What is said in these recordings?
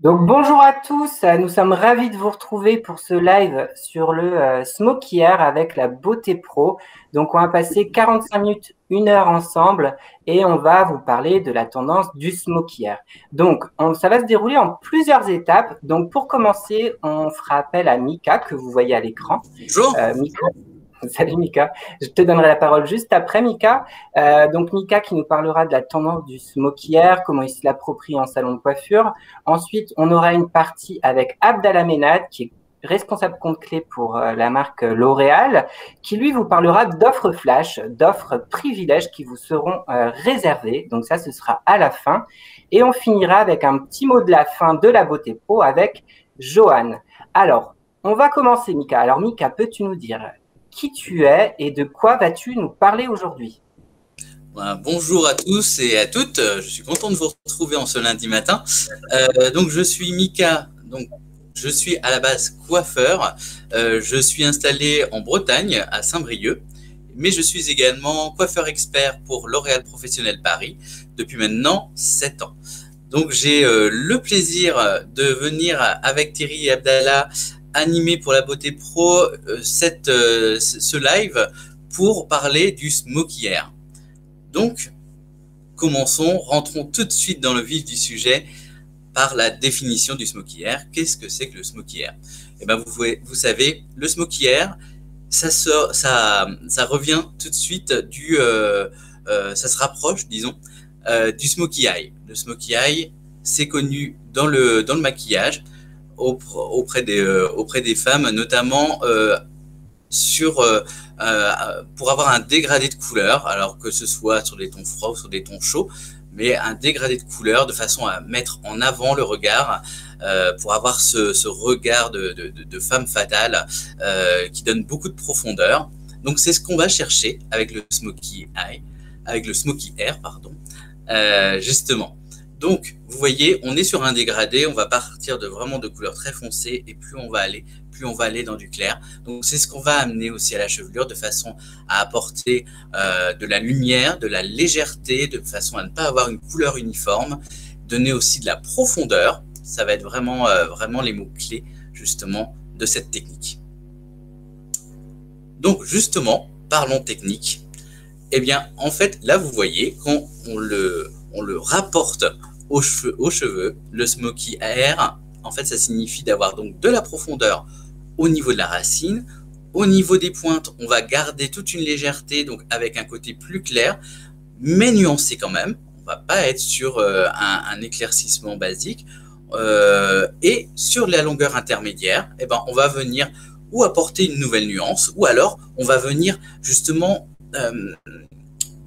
Donc bonjour à tous, nous sommes ravis de vous retrouver pour ce live sur le Smoky Air avec la Beauté Pro. Donc on va passer 45 minutes, 1 heure ensemble et on va vous parler de la tendance du Smoky Air. Donc ça va se dérouler en plusieurs étapes. Donc pour commencer, on fera appel à Mika que vous voyez à l'écran. Bonjour. Mika. Salut Mika, je te donnerai la parole juste après Mika. Donc Mika qui nous parlera de la tendance du Smoky Air, comment il se l'approprie en salon de coiffure. Ensuite, on aura une partie avec Abdallah Ménad qui est responsable compte clé pour la marque L'Oréal, qui lui vous parlera d'offres flash, d'offres privilèges qui vous seront réservées. Donc ça, ce sera à la fin. Et on finira avec un petit mot de la fin de la Beauté Pro avec Johan. Alors, on va commencer Mika. Alors Mika, peux-tu nous dire qui tu es et de quoi vas-tu nous parler aujourd'hui? Bonjour à tous et à toutes, je suis content de vous retrouver en ce lundi matin. Donc je suis Mika, donc je suis à la base coiffeur, je suis installé en Bretagne à Saint-Brieuc, mais je suis également coiffeur expert pour L'Oréal Professionnel Paris depuis maintenant 7 ans. Donc j'ai le plaisir de venir avec Thierry et Abdallah animé pour la Beauté Pro ce live pour parler du Smoky Air. Donc, commençons, rentrons tout de suite dans le vif du sujet par la définition du Smoky Air. Qu'est-ce que c'est que le Smoky Air? Eh bien, vous savez, le Smoky Air, ça revient tout de suite ça se rapproche, disons, du Smoky Eye. Le Smoky Eye, c'est connu dans le maquillage, auprès des femmes, notamment pour avoir un dégradé de couleur, alors que ce soit sur des tons froids ou sur des tons chauds, mais un dégradé de couleur de façon à mettre en avant le regard, pour avoir ce regard de femme fatale qui donne beaucoup de profondeur. Donc c'est ce qu'on va chercher avec le Smoky Air, pardon, justement. Donc, vous voyez, on est sur un dégradé, on va partir vraiment de couleurs très foncées et plus on va aller dans du clair. Donc, c'est ce qu'on va amener aussi à la chevelure de façon à apporter de la lumière, de la légèreté, de façon à ne pas avoir une couleur uniforme, donner aussi de la profondeur. Ça va être vraiment les mots-clés, justement, de cette technique. Donc, justement, parlons technique. Eh bien, en fait, là, vous voyez, quand on le rapporte aux cheveux, le Smoky Air, en fait, ça signifie d'avoir donc de la profondeur au niveau de la racine. Au niveau des pointes, on va garder toute une légèreté, donc avec un côté plus clair, mais nuancé quand même. On va pas être sur un éclaircissement basique. Et sur la longueur intermédiaire, eh ben, on va venir ou apporter une nouvelle nuance, ou alors on va venir justement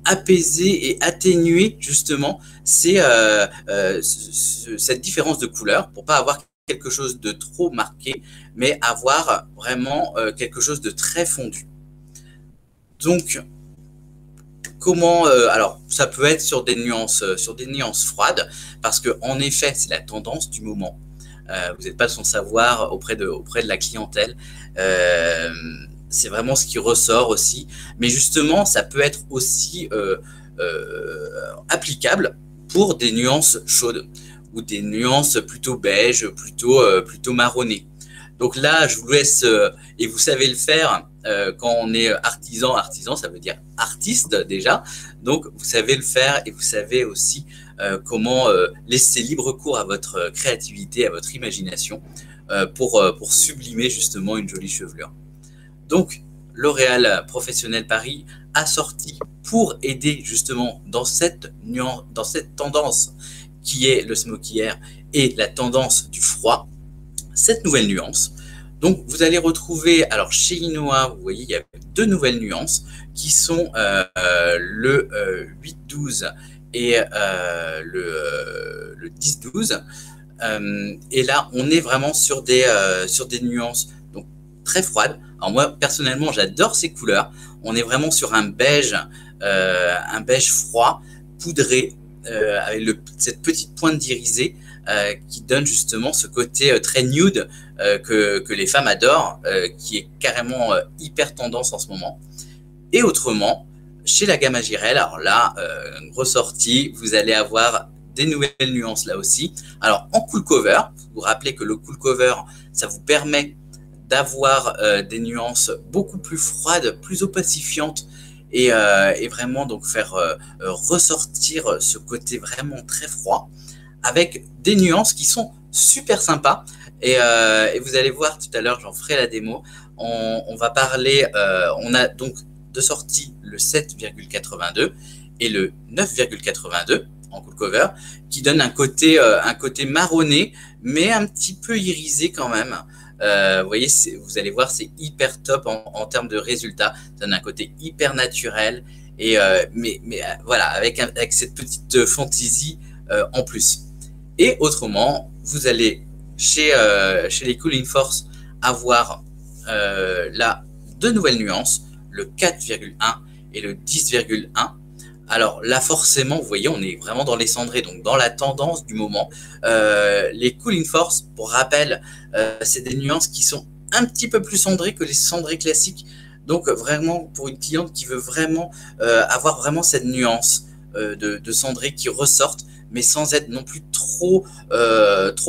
apaiser et atténuer justement cette différence de couleur pour pas avoir quelque chose de trop marqué, mais avoir vraiment quelque chose de très fondu. Donc, comment alors, ça peut être sur des nuances froides, parce que en effet, c'est la tendance du moment. Vous n'êtes pas sans savoir auprès de la clientèle. C'est vraiment ce qui ressort aussi. Mais justement, ça peut être aussi applicable pour des nuances chaudes ou des nuances plutôt beige, plutôt marronnées. Donc là, je vous laisse, et vous savez le faire quand on est artisan, ça veut dire artiste déjà. Donc, vous savez le faire et vous savez aussi comment laisser libre cours à votre créativité, à votre imagination pour sublimer justement une jolie chevelure. Donc, L'Oréal Professionnel Paris a sorti pour aider justement dans cette tendance qui est le Smoky Air et la tendance du froid, cette nouvelle nuance. Donc, vous allez retrouver, alors chez Inoa, vous voyez, il y a deux nouvelles nuances qui sont le 8-12 et le 10-12. Et là, on est vraiment sur des nuances donc très froides. Alors moi, personnellement, j'adore ces couleurs. On est vraiment sur un beige froid, poudré, avec cette petite pointe d'irisé qui donne justement ce côté très nude que les femmes adorent, qui est carrément hyper tendance en ce moment. Et autrement, chez la gamme Agirel, alors là, grosse sortie, vous allez avoir des nouvelles nuances là aussi. Alors, en cool cover, vous vous rappelez que le cool cover, ça vous permet d'avoir des nuances beaucoup plus froides, plus opacifiantes et vraiment donc faire ressortir ce côté vraiment très froid avec des nuances qui sont super sympas. Et vous allez voir tout à l'heure, j'en ferai la démo. On va parler, on a donc de sortie le 7,82 et le 9,82 en cool cover, qui donne un côté marronné, mais un petit peu irisé quand même. Vous voyez, vous allez voir, c'est hyper top en termes de résultats. Ça donne un côté hyper naturel, et mais voilà, avec cette petite fantaisie en plus. Et autrement, vous allez chez les Cooling Force avoir là deux nouvelles nuances, le 4,1 et le 10,1. Alors là, forcément, vous voyez, on est vraiment dans les cendrés, donc dans la tendance du moment. Les Cooling Force, pour rappel, c'est des nuances qui sont un petit peu plus cendrées que les cendrés classiques. Donc vraiment, pour une cliente qui veut vraiment avoir vraiment cette nuance de cendré qui ressortent, mais sans être non plus trop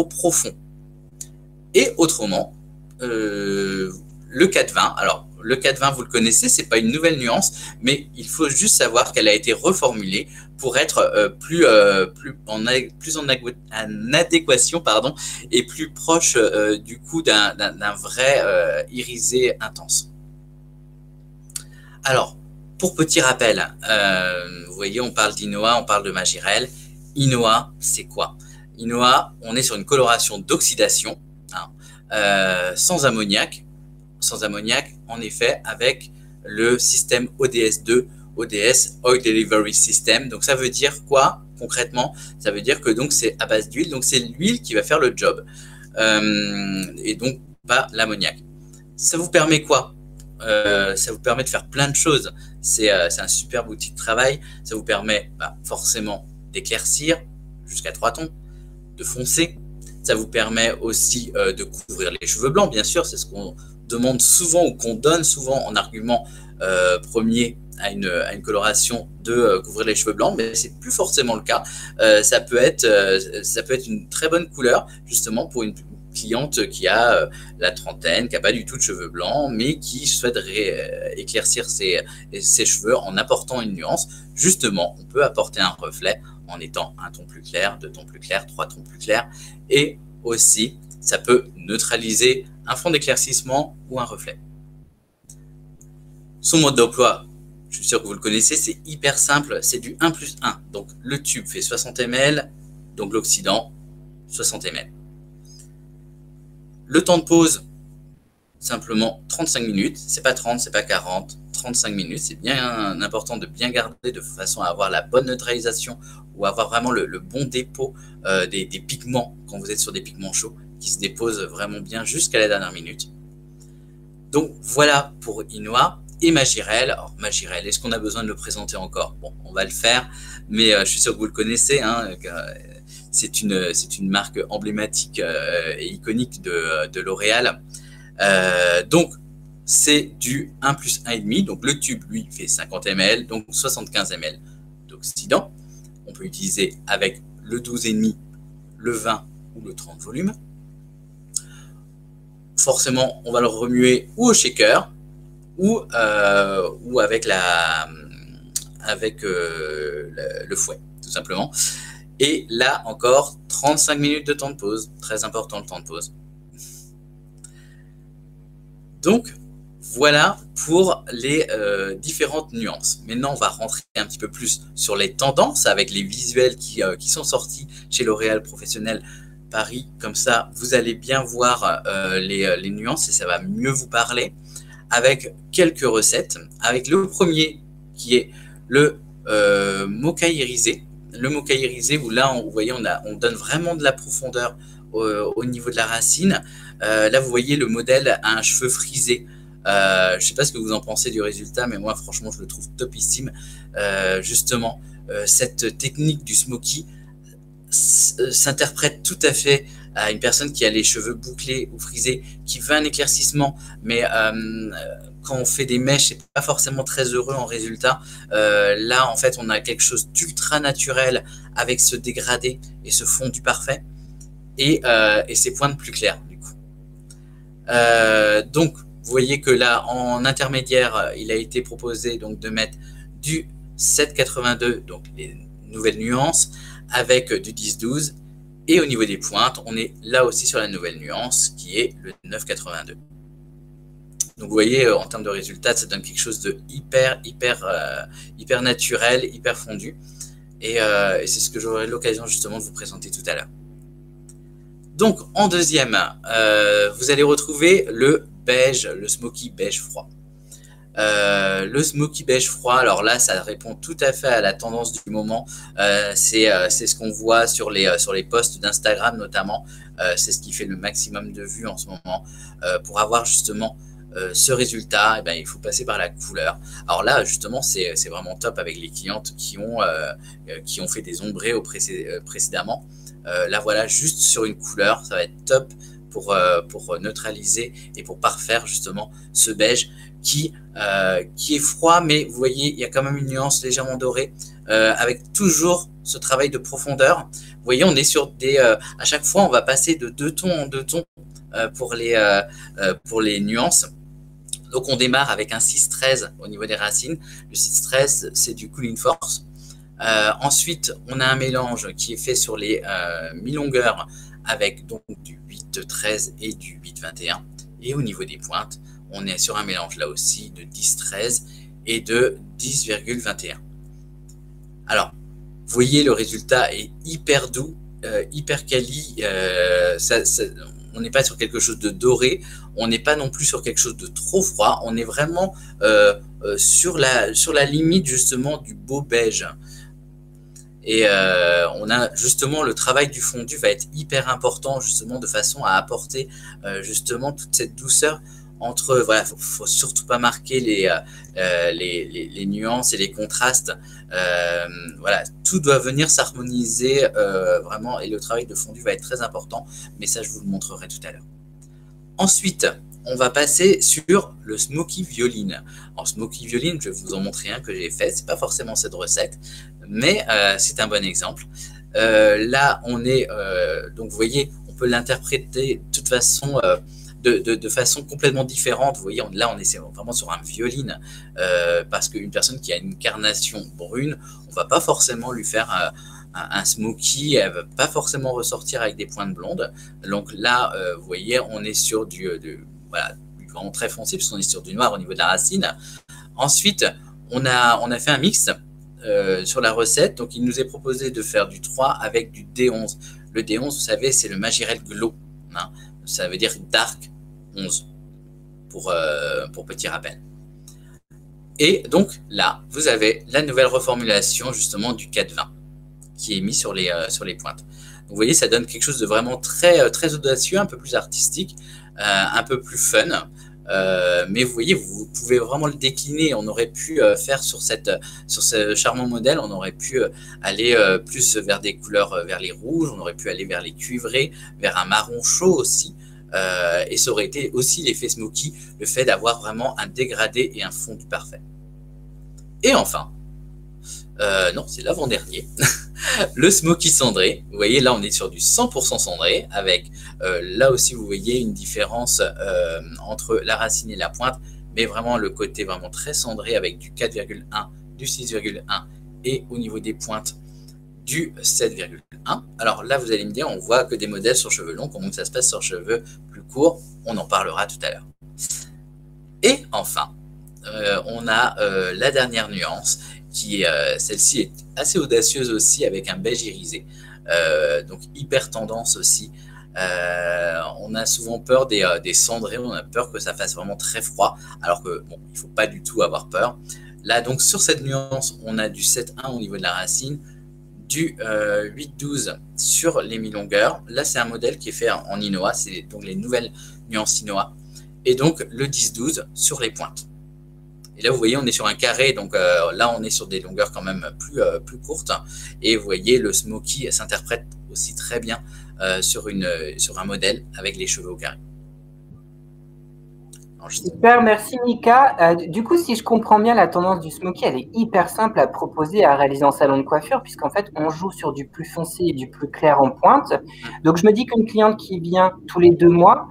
profond. Et autrement, le 4,20, alors le 4,20 vous le connaissez, c'est pas une nouvelle nuance, mais il faut juste savoir qu'elle a été reformulée pour être plus en adéquation et plus proche du coup d'un vrai irisé intense. Alors, pour petit rappel, vous voyez, on parle d'Inoa, on parle de Majirel. Inoa, c'est quoi? Inoa, on est sur une coloration d'oxydation, sans ammoniac, en effet, avec le système ODS2, ODS, Oil Delivery System. Donc, ça veut dire quoi concrètement? Ça veut dire que donc c'est à base d'huile, donc c'est l'huile qui va faire le job, et donc pas l'ammoniac. Ça vous permet quoi? Ça vous permet de faire plein de choses. C'est un superbe outil de travail. Ça vous permet forcément d'éclaircir jusqu'à 3 tons, de foncer. Ça vous permet aussi de couvrir les cheveux blancs, bien sûr. C'est ce qu'on demande souvent ou qu'on donne souvent en argument premier à une coloration de couvrir les cheveux blancs, mais c'est plus forcément le cas. Ça peut être une très bonne couleur justement pour une cliente qui a la trentaine, qui n'a pas du tout de cheveux blancs, mais qui souhaite éclaircir ses cheveux en apportant une nuance. Justement, on peut apporter un reflet en étant un ton plus clair, 2 tons plus clairs, 3 tons plus clairs, et aussi, ça peut neutraliser un fond d'éclaircissement ou un reflet. Son mode d'emploi, je suis sûr que vous le connaissez, c'est hyper simple, c'est du 1+1. Donc, le tube fait 60 ml, donc l'oxydant, 60 ml. Le temps de pause, simplement 35 minutes. C'est pas 30, c'est pas 40, 35 minutes. C'est bien important de bien garder de façon à avoir la bonne neutralisation ou avoir vraiment le bon dépôt des pigments quand vous êtes sur des pigments chauds qui se déposent vraiment bien jusqu'à la dernière minute. Donc voilà pour Inoa et Majirel. Alors Majirel, est-ce qu'on a besoin de le présenter encore? Bon, on va le faire, mais je suis sûr que vous le connaissez. C'est une marque emblématique et iconique de L'Oréal. Donc, c'est du 1+1,5. Donc, le tube, lui, fait 50 ml, donc 75 ml d'oxydant. On peut utiliser avec le 12,5, le 20 ou le 30 volumes. Forcément, on va le remuer ou au shaker ou avec le fouet, tout simplement. Et là encore, 35 minutes de temps de pause. Très important le temps de pause. Donc, voilà pour les différentes nuances. Maintenant, on va rentrer un petit peu plus sur les tendances avec les visuels qui sont sortis chez L'Oréal Professionnel Paris. Comme ça, vous allez bien voir les nuances et ça va mieux vous parler. Avec quelques recettes. Avec le premier qui est le mocha irisé. Le mocha irisé où là, vous voyez, on donne vraiment de la profondeur au niveau de la racine. Là, vous voyez, le modèle a un cheveu frisé. Je ne sais pas ce que vous en pensez du résultat, mais moi, franchement, je le trouve topissime. Justement, cette technique du smoky s'interprète tout à fait à une personne qui a les cheveux bouclés ou frisés, qui veut un éclaircissement, mais quand on fait des mèches, c'est pas forcément très heureux en résultat. Là, en fait, on a quelque chose d'ultra naturel avec ce dégradé et ce fondu parfait et ces pointes plus claires du coup. Donc, vous voyez que là, en intermédiaire, il a été proposé donc de mettre du 7,82, donc les nouvelles nuances, avec du 10,12. Et au niveau des pointes, on est là aussi sur la nouvelle nuance qui est le 9,82. Donc vous voyez, en termes de résultats, ça donne quelque chose de hyper naturel, hyper fondu. Et c'est ce que j'aurai l'occasion justement de vous présenter tout à l'heure. Donc en deuxième, vous allez retrouver le beige, le smoky beige froid. Le smoky beige froid, alors là, ça répond tout à fait à la tendance du moment. C'est ce qu'on voit sur les posts d'Instagram notamment. C'est ce qui fait le maximum de vues en ce moment. Pour avoir justement ce résultat, eh ben, il faut passer par la couleur. Alors là, justement, c'est vraiment top avec les clientes qui ont fait des ombrés précédemment. Là, voilà, juste sur une couleur, ça va être top pour neutraliser et pour parfaire justement ce beige qui est froid, mais vous voyez, il y a quand même une nuance légèrement dorée, avec toujours ce travail de profondeur. Vous voyez, on est sur à chaque fois, on va passer de 2 tons en 2 tons pour les nuances. Donc, on démarre avec un 6,13 au niveau des racines. Le 6,13, c'est du Cooling Force. Ensuite, on a un mélange qui est fait sur les mi-longueurs avec donc du 8,13 et du 8,21. Et au niveau des pointes, on est sur un mélange là aussi de 10,13 et de 10,21. Alors, vous voyez, le résultat est hyper doux, hyper quali. On n'est pas sur quelque chose de doré, on n'est pas non plus sur quelque chose de trop froid. On est vraiment sur la limite justement du beau beige. Et on a justement le travail du fondu va être hyper important justement de façon à apporter justement toute cette douceur entre, voilà, faut surtout pas marquer les nuances et les contrastes. Voilà, tout doit venir s'harmoniser vraiment, et le travail de fondu va être très important, mais ça je vous le montrerai tout à l'heure. Ensuite, on va passer sur le smoky violine. En smoky violine, je vais vous en montrer un que j'ai fait. C'est pas forcément cette recette, mais c'est un bon exemple. Là, on est donc vous voyez, on peut l'interpréter de toute façon. De façon complètement différente. Vous voyez, là, on est vraiment sur un violine parce qu'une personne qui a une carnation brune, on va pas forcément lui faire un smoky, elle va pas forcément ressortir avec des pointes blondes. Donc là, vous voyez, on est sur du vraiment très foncé puisqu'on est sur du noir au niveau de la racine. Ensuite, on a fait un mix sur la recette. Donc, il nous est proposé de faire du 3 avec du D11. Le D11, vous savez, c'est le Majirel Glow. Hein. Ça veut dire Dark 11 pour petit rappel. Et donc là, vous avez la nouvelle reformulation justement du 4,20 qui est mis sur les pointes. Donc, vous voyez, ça donne quelque chose de vraiment très, très audacieux, un peu plus artistique, un peu plus fun. Mais vous voyez, vous pouvez vraiment le décliner. On aurait pu faire sur ce charmant modèle, on aurait pu aller plus vers des couleurs, vers les rouges, on aurait pu aller vers les cuivrés, vers un marron chaud aussi. Et ça aurait été aussi l'effet smoky, le fait d'avoir vraiment un dégradé et un fondu parfait. Et enfin, non, c'est l'avant-dernier, le smoky cendré. Vous voyez, là, on est sur du 100% cendré, avec là aussi, vous voyez une différence entre la racine et la pointe, mais vraiment le côté vraiment très cendré avec du 4,1, du 6,1 et au niveau des pointes, du 7,1. Alors là, vous allez me dire, on voit que des modèles sur cheveux longs, comment ça se passe sur cheveux plus courts, on en parlera tout à l'heure. Et enfin, on a la dernière nuance, qui celle-ci est assez audacieuse aussi, avec un beige irisé, donc hyper tendance aussi. On a souvent peur des cendrés, on a peur que ça fasse vraiment très froid, alors que bon, il ne faut pas du tout avoir peur. Là, donc sur cette nuance, on a du 7,1 au niveau de la racine, du 8,12 sur les mi-longueurs. Là, c'est un modèle qui est fait en Inoa, c'est donc les nouvelles nuances Inoa. Et donc, le 10,12 sur les pointes. Et là, vous voyez, on est sur un carré, donc là, on est sur des longueurs quand même plus courtes. Et vous voyez, le smoky s'interprète aussi très bien sur un modèle avec les cheveux au carré. Super, merci Mika. Du coup, si je comprends bien, la tendance du smoky, elle est hyper simple à proposer, à réaliser en salon de coiffure, puisqu'en fait, on joue sur du plus foncé et du plus clair en pointe. Donc, je me dis qu'une cliente qui vient tous les 2 mois,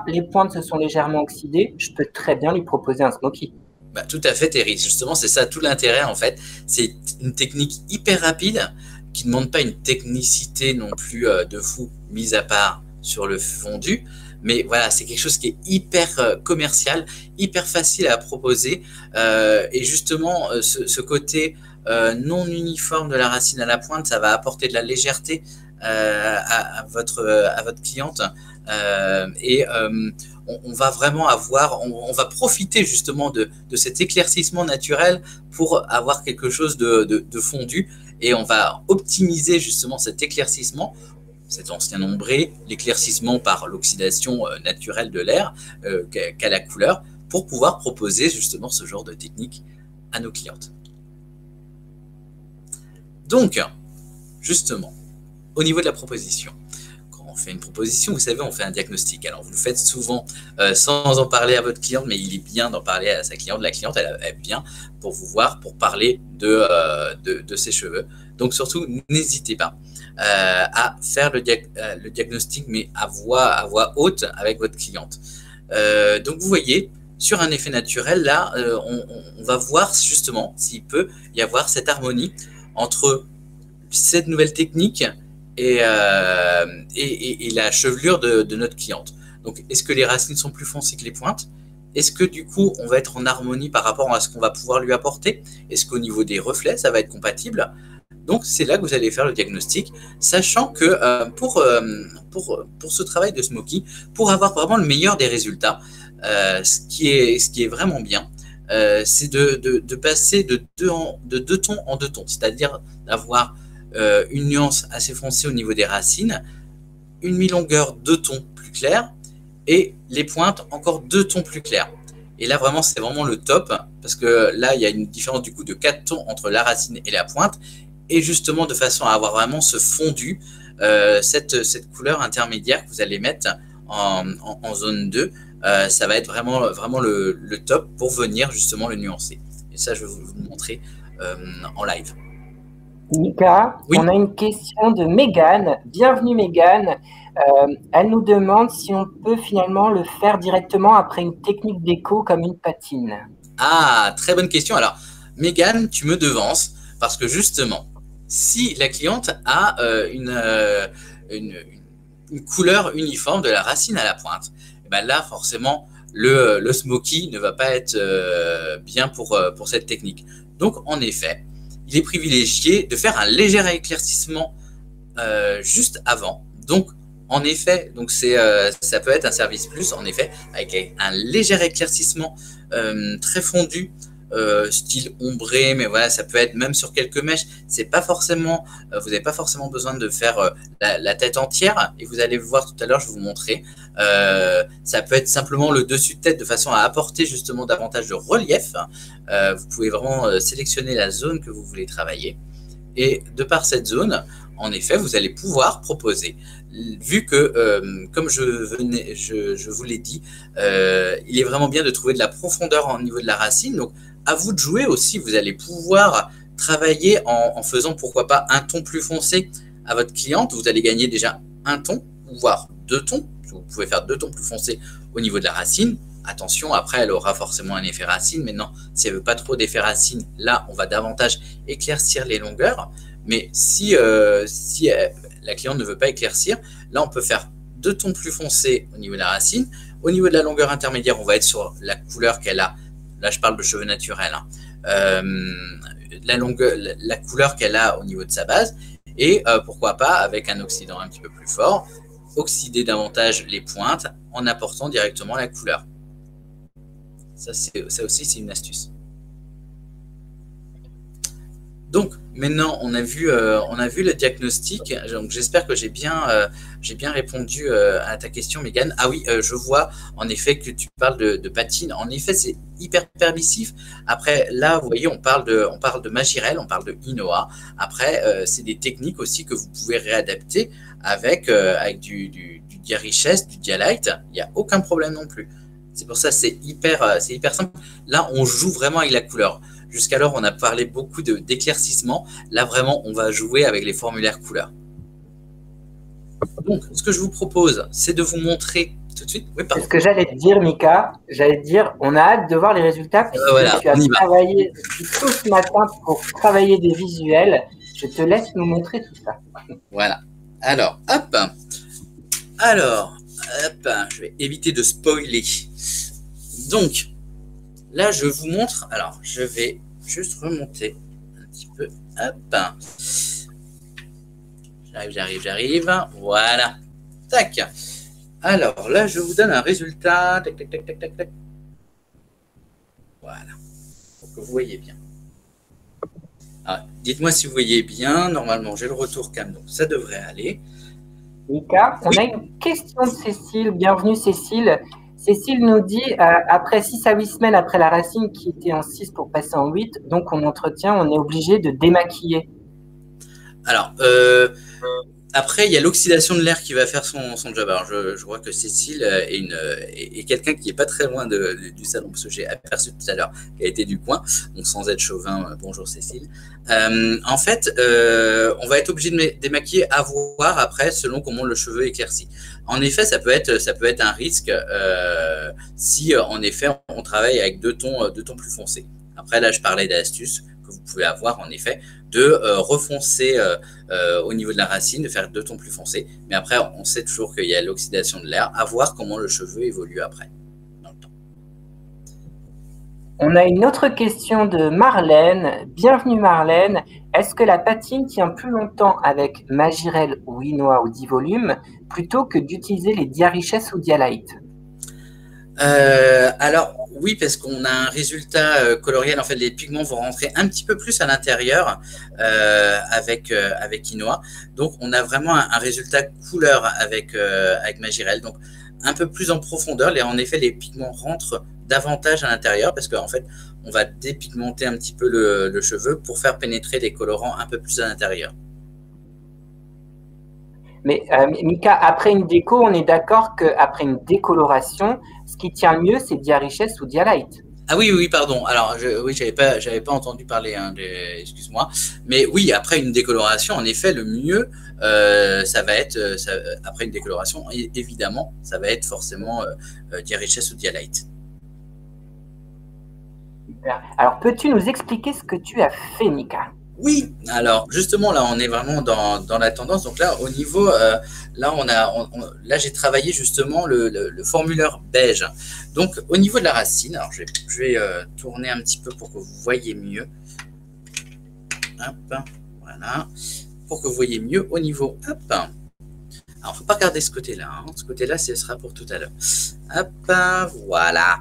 les pointes se sont légèrement oxydées, je peux très bien lui proposer un smoky. Bah, tout à fait, Thierry. Justement, c'est ça tout l'intérêt, en fait. C'est une technique hyper rapide qui ne demande pas une technicité non plus de fou, mise à part sur le fondu. Mais voilà, c'est quelque chose qui est hyper commercial, hyper facile à proposer. Et justement, ce côté non uniforme de la racine à la pointe, ça va apporter de la légèreté à votre cliente. On va vraiment on va profiter justement de cet éclaircissement naturel pour avoir quelque chose de fondu. Et on va optimiser justement cet éclaircissement, cet ancien ombré, l'éclaircissement par l'oxydation naturelle de l'air qu'a la couleur, pour pouvoir proposer justement ce genre de technique à nos clientes. Donc, justement, au niveau de la proposition, quand on fait une proposition, vous savez, on fait un diagnostic. Alors, vous le faites souvent sans en parler à votre cliente, mais il est bien d'en parler à sa cliente. La cliente, elle vient pour vous voir, pour parler de ses cheveux. Donc, surtout, n'hésitez pas à faire le diagnostic, mais à voix haute avec votre cliente. Donc, vous voyez, sur un effet naturel, là, on va voir justement s'il peut y avoir cette harmonie entre cette nouvelle technique et la chevelure de notre cliente. Donc, est-ce que les racines sont plus foncées que les pointes? Est-ce que du coup, on va être en harmonie par rapport à ce qu'on va pouvoir lui apporter? Est-ce qu'au niveau des reflets, ça va être compatible? Donc, c'est là que vous allez faire le diagnostic, sachant que pour ce travail de smoky, pour avoir vraiment le meilleur des résultats, ce qui est vraiment bien, c'est de passer de deux tons en deux tons, c'est-à-dire d'avoir une nuance assez foncée au niveau des racines, une mi-longueur 2 tons plus clairs, et les pointes encore 2 tons plus clairs. Et là, vraiment, c'est vraiment le top, parce que là, il y a une différence du coup de 4 tons entre la racine et la pointe, et justement de façon à avoir vraiment ce fondu, cette couleur intermédiaire que vous allez mettre en zone 2, ça va être vraiment le top pour venir justement le nuancer. Et ça, je vais vous le montrer en live. Mika, oui. On a une question de Mégane. Bienvenue Mégane. Elle nous demande si on peut finalement le faire directement après une technique déco comme une patine. Ah, très bonne question. Alors, Mégane, tu me devances parce que justement, si la cliente a une couleur uniforme de la racine à la pointe, et ben là, forcément, le smoky ne va pas être bien pour cette technique. Donc, en effet, il est privilégié de faire un léger éclaircissement juste avant. Donc, en effet, ça peut être un service plus, en effet, avec un léger éclaircissement très fondu, style ombré, mais voilà, ça peut être même sur quelques mèches. C'est pas forcément, vous n'avez pas forcément besoin de faire la tête entière. Et vous allez voir tout à l'heure, je vais vous montrer. Ça peut être simplement le dessus de tête de façon à apporter justement davantage de relief. Vous pouvez vraiment sélectionner la zone que vous voulez travailler. Et de par cette zone, en effet, vous allez pouvoir proposer, vu que, comme je vous l'ai dit, il est vraiment bien de trouver de la profondeur au niveau de la racine. Donc, à vous de jouer aussi. Vous allez pouvoir travailler en faisant, pourquoi pas, un ton plus foncé à votre cliente. Vous allez gagner déjà un ton, voire 2 tons. Vous pouvez faire 2 tons plus foncés au niveau de la racine. Attention, après, elle aura forcément un effet racine. Mais non, si elle ne veut pas trop d'effet racine, là, on va davantage éclaircir les longueurs. Mais si la cliente ne veut pas éclaircir, là, on peut faire 2 tons plus foncés au niveau de la racine. Au niveau de la longueur intermédiaire, on va être sur la couleur qu'elle a. Là, je parle de cheveux naturels. Hein. La couleur qu'elle a au niveau de sa base. Et pourquoi pas, avec un oxydant un petit peu plus fort, oxyder davantage les pointes en apportant directement la couleur. Ça aussi, c'est une astuce. Donc, maintenant, on a vu le diagnostic. Donc, j'espère que j'ai bien répondu à ta question, Mégane. Ah oui, je vois en effet que tu parles de patine. En effet, c'est hyper permissif. Après, là, vous voyez, on parle de Magirel, on parle de Inoa. Après, c'est des techniques aussi que vous pouvez réadapter avec du diarichès, du dialight, il n'y a aucun problème non plus. C'est pour ça que c'est hyper simple. Là, on joue vraiment avec la couleur. Jusqu'alors, on a parlé beaucoup d'éclaircissement. Là, vraiment, on va jouer avec les formulaires couleurs. Donc, ce que je vous propose, c'est de vous montrer tout de suite. Oui, pardon. Ce que j'allais te dire, Mika, on a hâte de voir les résultats. Voilà, tu as travaillé tout ce matin pour travailler des visuels. Je te laisse nous montrer tout ça. Voilà. Alors, hop, je vais éviter de spoiler. Donc, là, je vous montre. Alors, je vais juste remonter un petit peu. Hop. J'arrive. Voilà. Tac. Alors, là, je vous donne un résultat. Tac, tac, tac, tac, tac, tac. Voilà. Pour que vous voyez bien. Dites-moi si vous voyez bien. Normalement, j'ai le retour cam, donc ça devrait aller. Mika, on a une question de Cécile. Bienvenue, Cécile. Cécile nous dit, après 6 à 8 semaines après la racine qui était en 6 pour passer en 8, donc on entretient, on est obligé de démaquiller. Alors, après, il y a l'oxydation de l'air qui va faire son job. Alors, je vois que Cécile est quelqu'un qui n'est pas très loin du salon, parce que j'ai aperçu tout à l'heure qu'elle était du coin, donc sans être chauvin. Bonjour Cécile. En fait, on va être obligé de démaquiller à voir après, selon comment le cheveu éclaircit. En effet, ça peut être un risque si, en effet, on travaille avec deux tons plus foncés. Après, là, je parlais d'astuces que vous pouvez avoir, en effet, de refoncer au niveau de la racine, de faire 2 tons plus foncés. Mais après, on sait toujours qu'il y a l'oxydation de l'air, à voir comment le cheveu évolue après, dans le temps. On a une autre question de Marlène. Bienvenue Marlène. Est-ce que la patine tient plus longtemps avec Majirel ou Inoa ou Divolume plutôt que d'utiliser les Diarichès ou Dialight? Alors oui, parce qu'on a un résultat coloriel. En fait, les pigments vont rentrer un petit peu plus à l'intérieur avec Inoa. Donc, on a vraiment un résultat couleur avec Majirel. Donc, un peu plus en profondeur. En effet, les pigments rentrent davantage à l'intérieur parce qu'en fait, on va dépigmenter un petit peu le cheveu pour faire pénétrer les colorants un peu plus à l'intérieur. Mais Mika, après une déco, on est d'accord qu'après une décoloration, ce qui tient le mieux, c'est Diarichès ou Dialight. Ah oui, pardon. Alors, oui, j'avais pas entendu parler, hein, excuse-moi. Mais oui, après une décoloration, en effet, le mieux, ça va être, après une décoloration, évidemment, ça va être forcément Diarichès ou Dialight. Super. Alors, peux-tu nous expliquer ce que tu as fait, Mika? Oui, alors justement là on est vraiment dans la tendance. Donc là au niveau là j'ai travaillé justement le formulaire beige. Donc au niveau de la racine, alors je vais tourner un petit peu pour que vous voyez mieux. Hop, voilà, pour que vous voyez mieux au niveau. Hop. Alors faut pas regarder ce côté-là. Hein. Ce côté-là, ce sera pour tout à l'heure. Hop, voilà.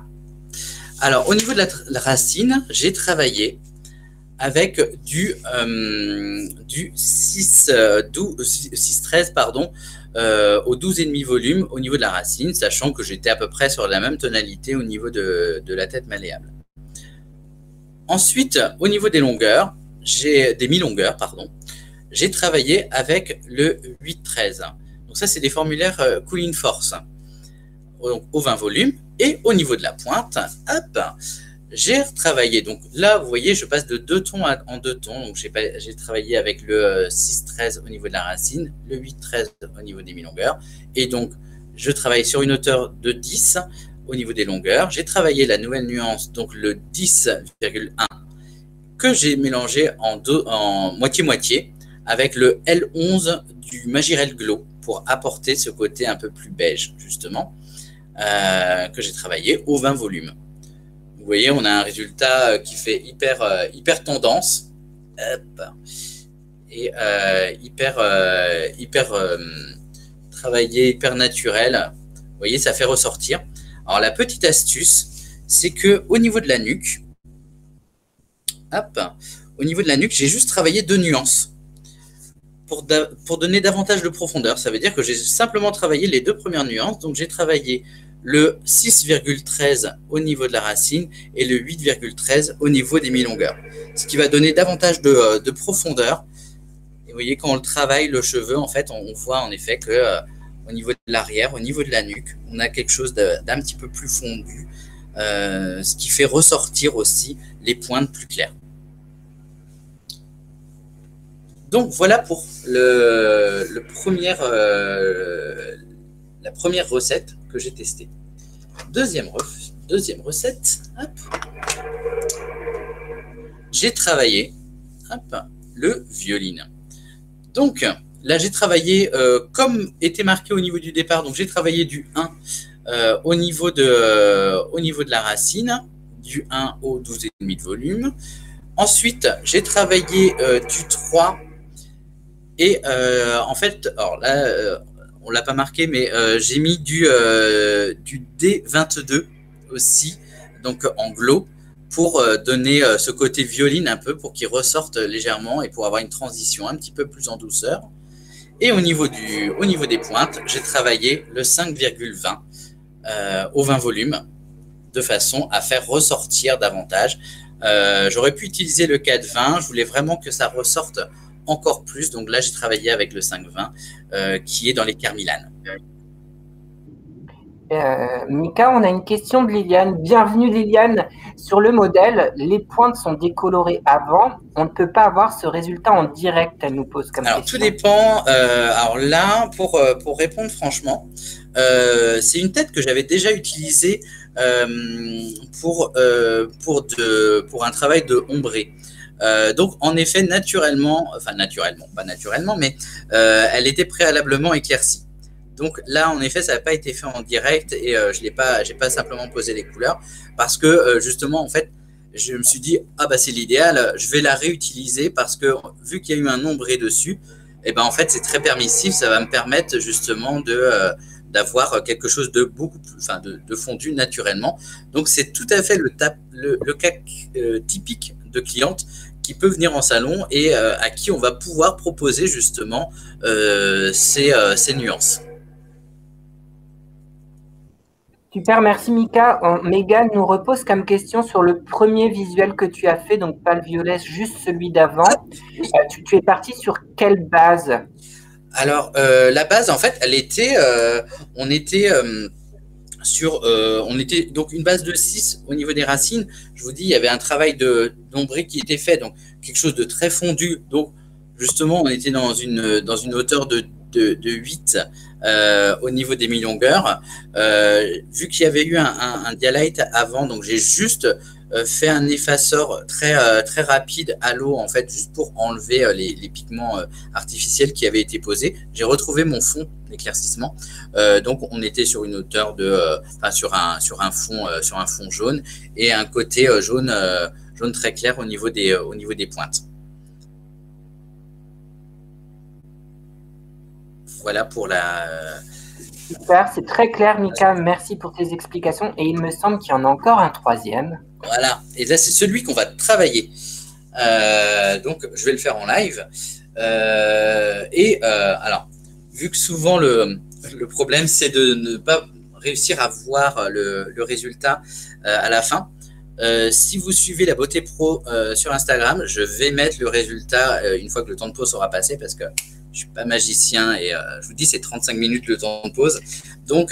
Alors au niveau de la racine, j'ai travaillé avec du 6-13 pardon, au 12,5 volume au niveau de la racine, sachant que j'étais à peu près sur la même tonalité au niveau de la tête malléable. Ensuite, au niveau des longueurs, des mi-longueurs, pardon, j'ai travaillé avec le 8-13. Donc ça, c'est des formulaires Cooling Force au 20 volumes. Et au niveau de la pointe, hop, j'ai retravaillé, donc là, vous voyez, je passe de 2 tons en 2 tons. Donc, j'ai travaillé avec le 6-13 au niveau de la racine, le 8-13 au niveau des mi-longueurs. Et donc, je travaille sur une hauteur de 10 au niveau des longueurs. J'ai travaillé la nouvelle nuance, donc le 10,1, que j'ai mélangé en moitié-moitié avec le L11 du Majirel Glow pour apporter ce côté un peu plus beige, justement, que j'ai travaillé au 20 volumes. Vous voyez, on a un résultat qui fait hyper tendance et hyper travaillé, hyper naturel. Vous voyez, ça fait ressortir. Alors, la petite astuce, c'est que au niveau de la nuque, j'ai juste travaillé 2 nuances pour donner davantage de profondeur. Ça veut dire que j'ai simplement travaillé les 2 premières nuances. Donc, j'ai travaillé le 6,13 au niveau de la racine et le 8,13 au niveau des mi-longueurs. Ce qui va donner davantage de profondeur Et vous voyez, quand on le travaille, le cheveu, en fait, on voit en effet que au niveau de l'arrière, au niveau de la nuque, on a quelque chose d'un petit peu plus fondu, ce qui fait ressortir aussi les pointes plus claires. Donc voilà pour la première recette que j'ai testée. Deuxième recette, j'ai travaillé le violine. Donc là, j'ai travaillé comme était marqué au niveau du départ. Donc j'ai travaillé du 1 au niveau de la racine, du 1 au 12,5 de volume. Ensuite, j'ai travaillé du 3 et en fait, alors là, on ne l'a pas marqué, mais j'ai mis du D22 aussi, donc en glow, pour donner ce côté violine un peu, pour qu'il ressorte légèrement et pour avoir une transition un petit peu plus en douceur. Et au niveau des pointes, j'ai travaillé le 5,20 au 20 volumes, de façon à faire ressortir davantage. J'aurais pu utiliser le 4,20, je voulais vraiment que ça ressorte encore plus, donc là j'ai travaillé avec le 5,20 qui est dans les carmilanes. Mika, on a une question de Liliane. Bienvenue Liliane. Sur le modèle, les pointes sont décolorées avant. On ne peut pas avoir ce résultat en direct, elle nous pose comme question. Alors tout dépend. Alors là, pour répondre franchement, c'est une tête que j'avais déjà utilisée pour un travail de ombré. Donc en effet, pas naturellement, mais elle était préalablement éclaircie. Donc là, en effet, ça n'a pas été fait en direct et j'ai pas simplement posé les couleurs parce que justement, en fait, je me suis dit c'est l'idéal, je vais la réutiliser parce que vu qu'il y a eu un ombré dessus, et ben en fait c'est très permissif, ça va me permettre justement d'avoir quelque chose de beaucoup plus, de fondu naturellement. Donc c'est tout à fait le cas typique de cliente qui peut venir en salon et à qui on va pouvoir proposer justement ces nuances. Super, merci Mika. Megan nous repose comme question sur le premier visuel que tu as fait, donc pas le violet, juste celui d'avant. Tu es parti sur quelle base? Alors, la base, en fait, on était donc une base de 6 au niveau des racines. Je vous dis, il y avait un travail d'ombré qui était fait, donc quelque chose de très fondu. Donc, justement, on était dans une hauteur de 8 au niveau des mi-longueurs. Vu qu'il y avait eu un dialight avant, donc j'ai juste fait un effaceur très rapide à l'eau, en fait, juste pour enlever les pigments artificiels qui avaient été posés. J'ai retrouvé mon fond d'éclaircissement. Donc on était sur une hauteur sur un fond jaune et un côté jaune très clair au niveau des pointes. Voilà pour la... Super, c'est très clair, Mika. Merci pour tes explications. Et il me semble qu'il y en a encore un troisième. Voilà. Et là, c'est celui qu'on va travailler. Donc, je vais le faire en live. Alors, vu que souvent, le problème, c'est de ne pas réussir à voir le résultat à la fin, si vous suivez la Beauté Pro sur Instagram, je vais mettre le résultat une fois que le temps de pause sera passé parce que je ne suis pas magicien et je vous dis, c'est 35 minutes le temps de pause. Donc,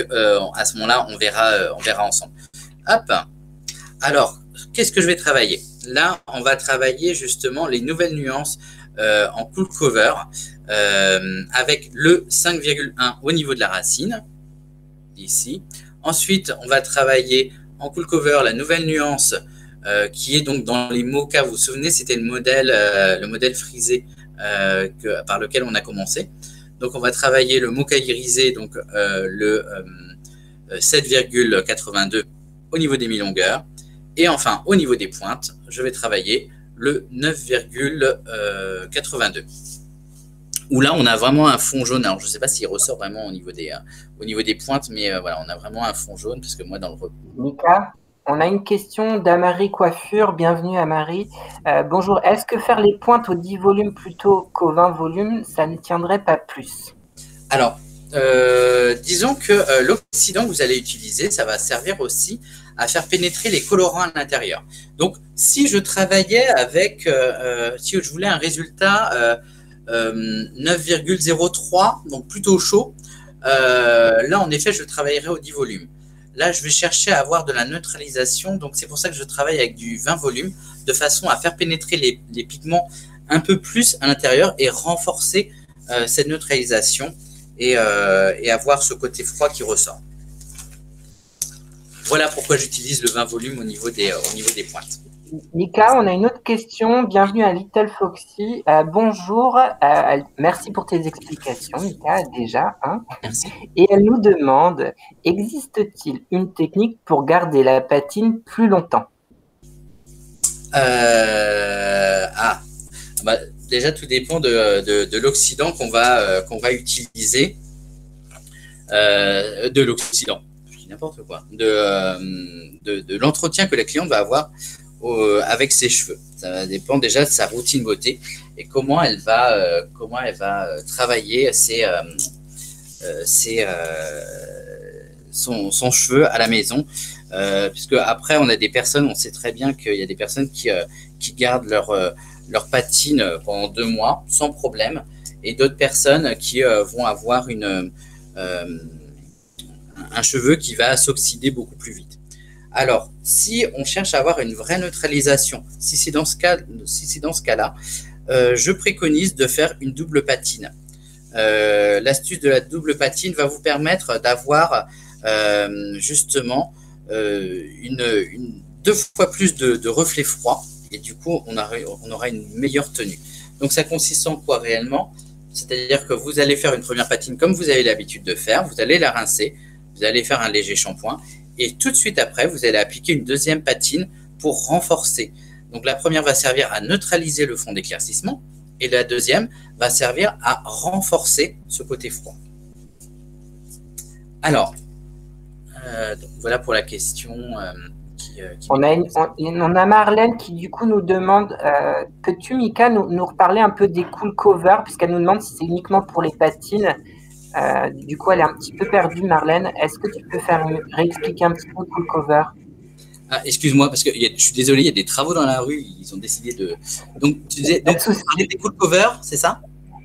à ce moment-là, on verra ensemble. Hop. Alors, qu'est-ce que je vais travailler? Là, on va travailler justement les nouvelles nuances en cool cover avec le 5,1 au niveau de la racine, ici. Ensuite, on va travailler en cool cover la nouvelle nuance qui est donc dans les mochas. Vous vous souvenez, c'était le modèle frisé par lequel on a commencé. Donc, on va travailler le mocha irisé, donc le 7,82 au niveau des mi-longueurs. Et enfin, au niveau des pointes, je vais travailler le 9,82. Où là, on a vraiment un fond jaune. Alors, je ne sais pas s'il ressort vraiment au niveau des pointes, mais voilà, on a vraiment un fond jaune parce que moi, dans le repos. Mika, on a une question d'Amari Coiffure. Bienvenue Amari. Bonjour, est-ce que faire les pointes aux 10 volumes plutôt qu'aux 20 volumes, ça ne tiendrait pas plus? Alors, disons que l'oxydant que vous allez utiliser, ça va servir aussi à faire pénétrer les colorants à l'intérieur. Donc, si je travaillais avec, si je voulais un résultat 9,03, donc plutôt chaud. Là, en effet, je travaillerai au 10 volumes. Là, je vais chercher à avoir de la neutralisation. Donc, c'est pour ça que je travaille avec du 20 volumes, de façon à faire pénétrer les pigments un peu plus à l'intérieur et renforcer cette neutralisation et avoir ce côté froid qui ressort. Voilà pourquoi j'utilise le 20 volumes au niveau des pointes. Mika, on a une autre question. Bienvenue à Little Foxy. Bonjour, merci pour tes explications, Mika, déjà. Hein. Merci. Et elle nous demande, existe-t-il une technique pour garder la patine plus longtemps? Déjà, tout dépend de l'oxydant qu'on va utiliser. De l'oxydant, je dis n'importe quoi. De l'entretien que la cliente va avoir avec ses cheveux. Ça dépend déjà de sa routine beauté et comment elle va travailler son cheveu à la maison. Puisque après, on a des personnes, on sait très bien qu'il y a des personnes qui gardent leur patine pendant 2 mois sans problème, et d'autres personnes qui vont avoir un cheveu qui va s'oxyder beaucoup plus vite. Alors, si on cherche à avoir une vraie neutralisation, si c'est dans ce cas-là, je préconise de faire une double patine. L'astuce de la double patine va vous permettre d'avoir justement 2 fois plus de reflets froids, et du coup, on aura une meilleure tenue. Donc, ça consiste en quoi réellement? C'est-à-dire que vous allez faire une première patine comme vous avez l'habitude de faire, vous allez la rincer, vous allez faire un léger shampoing, et tout de suite après, vous allez appliquer une deuxième patine pour renforcer. Donc la première va servir à neutraliser le fond d'éclaircissement, et la deuxième va servir à renforcer ce côté froid. Alors, donc voilà pour la question. On a Marlène qui du coup nous demande, peux-tu, Mika, nous reparler un peu des cool covers, puisqu'elle nous demande si c'est uniquement pour les patines. Du coup, elle est un petit peu perdue, Marlène. Est-ce que tu peux réexpliquer un petit peu le cool cover? Excuse-moi, parce que je suis désolé, il y a des travaux dans la rue, ils ont décidé de… Donc, tu disais, donc, vous parlez des cool covers, c'est ça?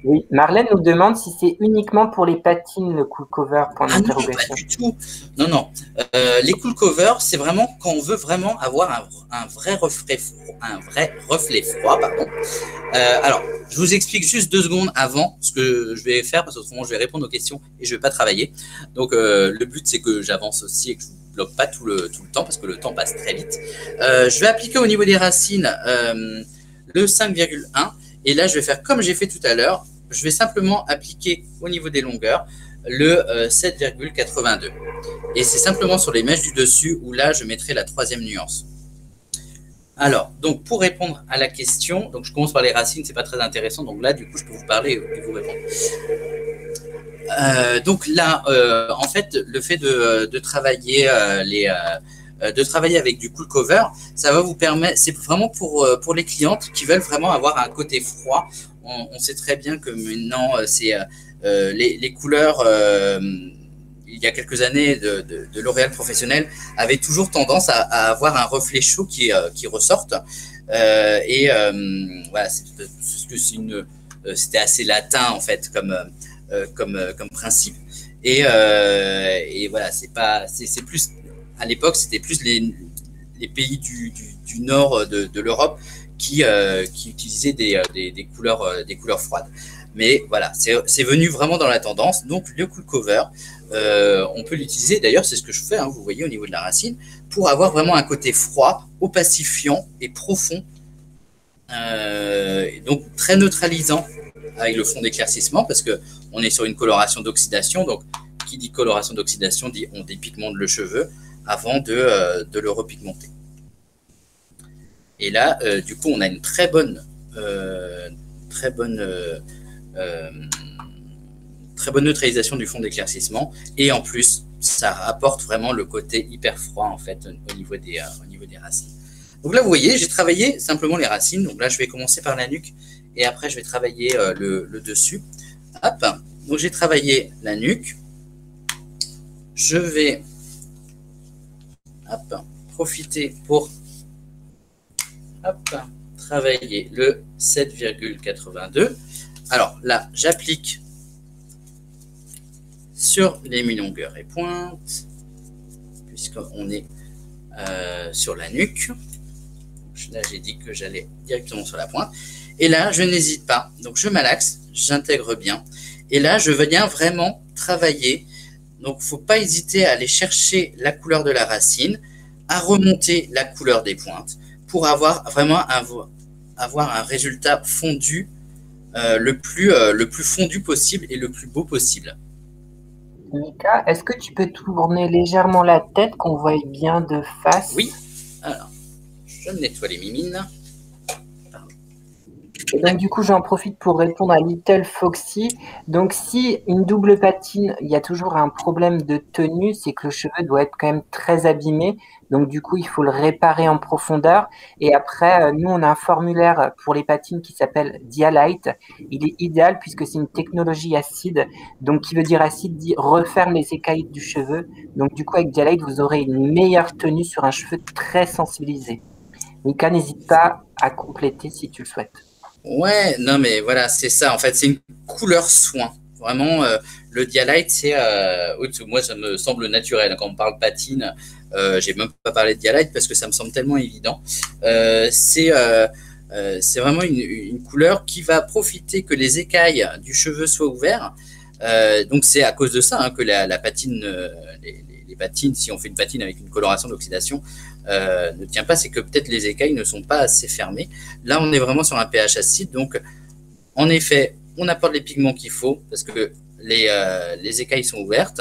Oui, Marlène nous demande si c'est uniquement pour les patines, le cool cover, point d'interrogation. Non, pas du tout. Non. Les cool covers, c'est vraiment quand on veut vraiment avoir un vrai reflet froid. Pardon. Alors, je vous explique juste 2 secondes avant ce que je vais faire, parce qu'autrement, je vais répondre aux questions et je ne vais pas travailler. Donc, le but, c'est que j'avance aussi et que je ne vous bloque pas tout le temps, parce que le temps passe très vite. Je vais appliquer au niveau des racines le 5,1. Et là, je vais faire comme j'ai fait tout à l'heure. Je vais simplement appliquer au niveau des longueurs le 7,82. Et c'est simplement sur les mèches du dessus où là, je mettrai la 3e nuance. Alors, donc pour répondre à la question, donc je commence par les racines, c'est pas très intéressant. Donc là, du coup, je peux vous parler et vous répondre. Donc là, en fait, le fait de travailler de travailler avec du cool cover, ça va vous permettre, c'est vraiment pour les clientes qui veulent vraiment avoir un côté froid. On sait très bien que maintenant, c'est les couleurs, il y a quelques années, de L'Oréal professionnel avaient toujours tendance à avoir un reflet chaud qui ressorte. Voilà, c'était assez latin en fait comme principe. Et voilà, c'est plus à l'époque, c'était plus les pays du nord de l'Europe qui utilisaient des couleurs froides. Mais voilà, c'est venu vraiment dans la tendance. Donc le cool cover, on peut l'utiliser. D'ailleurs, c'est ce que je fais. Hein, vous voyez au niveau de la racine, pour avoir vraiment un côté froid, opacifiant et profond. Donc très neutralisant avec le fond d'éclaircissement, parce que on est sur une coloration d'oxydation. Donc qui dit coloration d'oxydation dit on dépigmente le cheveu avant de le repigmenter. Et là, du coup, on a une très bonne neutralisation du fond d'éclaircissement. Et en plus, ça apporte vraiment le côté hyper froid en fait au niveau des racines. Donc là, vous voyez, j'ai travaillé simplement les racines. Donc là, je vais commencer par la nuque et après, je vais travailler le dessus. Hop. Donc j'ai travaillé la nuque. Je vais profiter pour travailler le 7,82. Alors là, j'applique sur les mi-longueurs et pointes, puisqu'on est sur la nuque. Là, j'ai dit que j'allais directement sur la pointe. Et là, je n'hésite pas. Donc, je malaxe, j'intègre bien. Et là, je viens vraiment travailler. Donc, il ne faut pas hésiter à aller chercher la couleur de la racine, à remonter la couleur des pointes pour avoir vraiment un résultat fondu le plus fondu possible et le plus beau possible. Mika, est-ce que tu peux tourner légèrement la tête qu'on voie bien de face? Oui. Alors, je nettoie les mimines. Et donc, du coup, j'en profite pour répondre à Little Foxy. Donc, si une double patine, il y a toujours un problème de tenue, c'est que le cheveu doit être quand même très abîmé. Donc, du coup, il faut le réparer en profondeur. Et après, nous, on a un formulaire pour les patines qui s'appelle Dialight. Il est idéal puisque c'est une technologie acide. Donc, qui veut dire acide dit referme les écailles du cheveu. Donc, du coup, avec Dialight, vous aurez une meilleure tenue sur un cheveu très sensibilisé. Mika, n'hésite pas à compléter si tu le souhaites. Ouais, non, mais voilà, c'est ça. En fait, c'est une couleur soin. Vraiment, le Dialight, c'est. Moi, ça me semble naturel. Quand on parle patine, j'ai même pas parlé de Dialight parce que ça me semble tellement évident. C'est vraiment une couleur qui va profiter que les écailles du cheveu soient ouvertes. Donc, c'est à cause de ça que la patine, les patines, si on fait une patine avec une coloration d'oxydation, ne tient pas, c'est que peut-être les écailles ne sont pas assez fermées. Là, on est vraiment sur un pH acide, donc en effet, on apporte les pigments qu'il faut parce que les écailles sont ouvertes.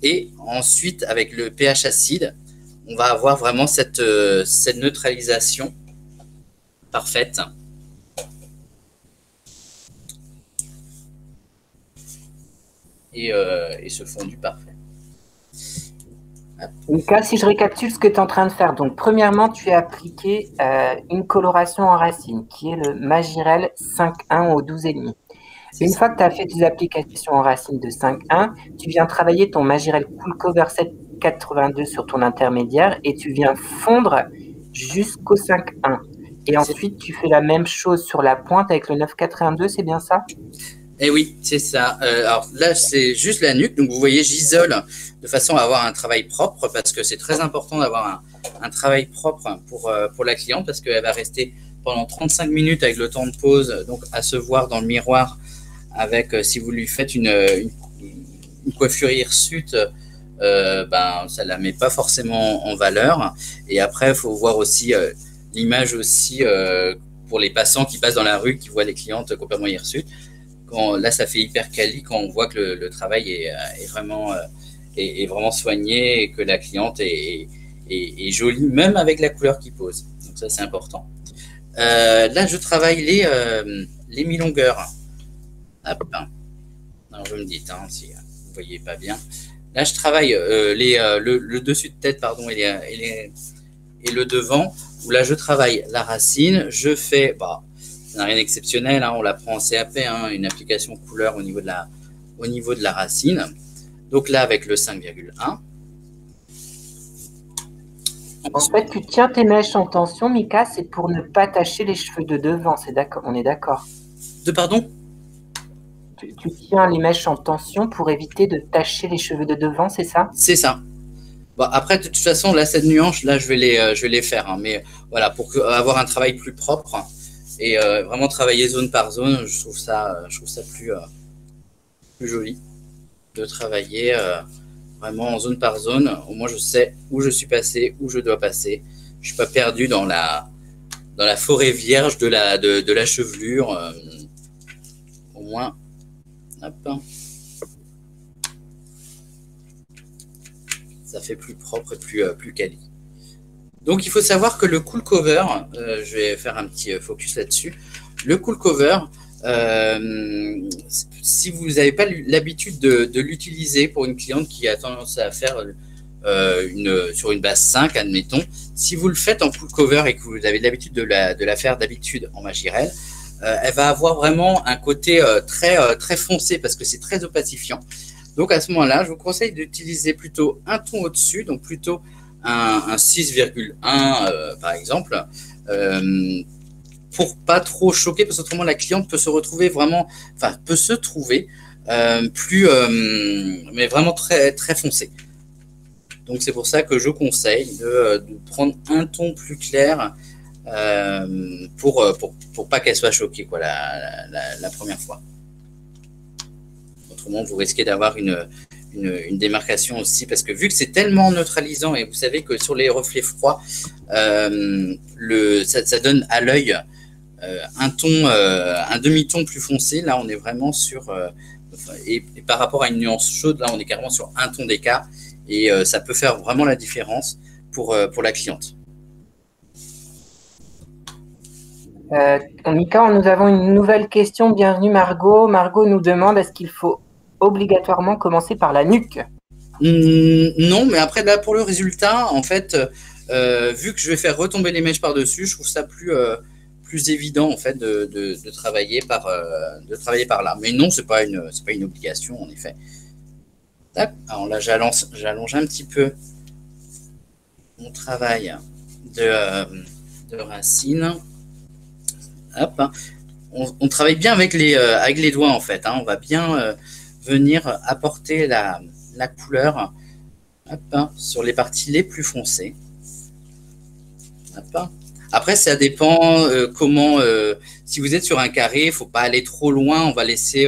Et ensuite, avec le pH acide, on va avoir vraiment cette neutralisation parfaite. Et ce fondu parfait. Mika, si je récapitule ce que tu es en train de faire, donc premièrement, tu as appliqué une coloration en racine qui est le Majirel 5.1 au 12,5. Une fois que tu as fait tes applications en racine de 5.1, tu viens travailler ton Majirel Cool Cover 782 sur ton intermédiaire et tu viens fondre jusqu'au 5.1. Et ensuite, tu fais la même chose sur la pointe avec le 9.82, c'est bien ça? Eh oui, c'est ça. Alors là, c'est juste la nuque. Donc, vous voyez, j'isole de façon à avoir un travail propre parce que c'est très important d'avoir un travail propre pour la cliente parce qu'elle va rester pendant 35 minutes avec le temps de pause, donc à se voir dans le miroir avec, si vous lui faites une coiffure hirsute, ça la met pas forcément en valeur. Et après, il faut voir aussi l'image aussi pour les passants qui passent dans la rue, qui voient les clientes complètement hirsutes. Là, ça fait hyper quali quand on voit que le travail est vraiment soigné et que la cliente est jolie, même avec la couleur qu'il pose. Donc ça, c'est important. Là, je travaille les mi-longueurs. Hop. Alors, vous me dites si vous ne voyez pas bien. Là, je travaille le dessus de tête, pardon, et le devant, où là, je travaille la racine. Je fais... ça n'a rien d'exceptionnel, on l'apprend en CAP, une application couleur au niveau de la racine. Donc là, avec le 5,1. En fait, tu tiens tes mèches en tension, Mika, c'est pour ne pas tacher les cheveux de devant, on est d'accord? Pardon? Tu tiens les mèches en tension pour éviter de tacher les cheveux de devant, c'est ça? C'est ça. Après, de toute façon, là, cette nuance, là, je vais les faire. Mais voilà, pour avoir un travail plus propre et vraiment travailler zone par zone, je trouve ça plus joli de travailler vraiment en zone par zone. Au moins, je sais où je suis passé, où je dois passer. Je ne suis pas perdu dans la forêt vierge de la chevelure. Au moins, hop. Ça fait plus propre et plus quali. Donc, il faut savoir que le cool cover, je vais faire un petit focus là-dessus. Le cool cover, si vous n'avez pas l'habitude de l'utiliser pour une cliente qui a tendance à faire sur une base 5, admettons, si vous le faites en cool cover et que vous avez l'habitude de la faire d'habitude en Majirel, elle va avoir vraiment un côté très foncé parce que c'est très opacifiant. Donc à ce moment-là, je vous conseille d'utiliser plutôt un ton au-dessus, donc plutôt un 6,1 par exemple, pour pas trop choquer, parce qu'autrement la cliente peut se retrouver vraiment, enfin peut se trouver mais vraiment très très foncé. Donc c'est pour ça que je conseille de prendre un ton plus clair pour pas qu'elle soit choquée quoi, la première fois. Autrement, vous risquez d'avoir une démarcation aussi, parce que vu que c'est tellement neutralisant, et vous savez que sur les reflets froids, ça donne à l'œil un demi-ton plus foncé. Là, on est vraiment sur... et par rapport à une nuance chaude, là, on est carrément sur un ton d'écart, et ça peut faire vraiment la différence pour la cliente. Mika, nous avons une nouvelle question. Bienvenue Margot. Margot nous demande, est-ce qu'il faut obligatoirement commencer par la nuque? Non, mais après là pour le résultat, en fait, vu que je vais faire retomber les mèches par-dessus, je trouve ça plus évident en fait de travailler par là. Mais non, c'est pas une obligation en effet. Tac. Alors là, j'allonge un petit peu mon travail de racine. Hop. On travaille bien avec les doigts en fait. On va bien venir apporter la couleur, hop, sur les parties les plus foncées. Hop. Après, ça dépend comment. Si vous êtes sur un carré, il ne faut pas aller trop loin. On va laisser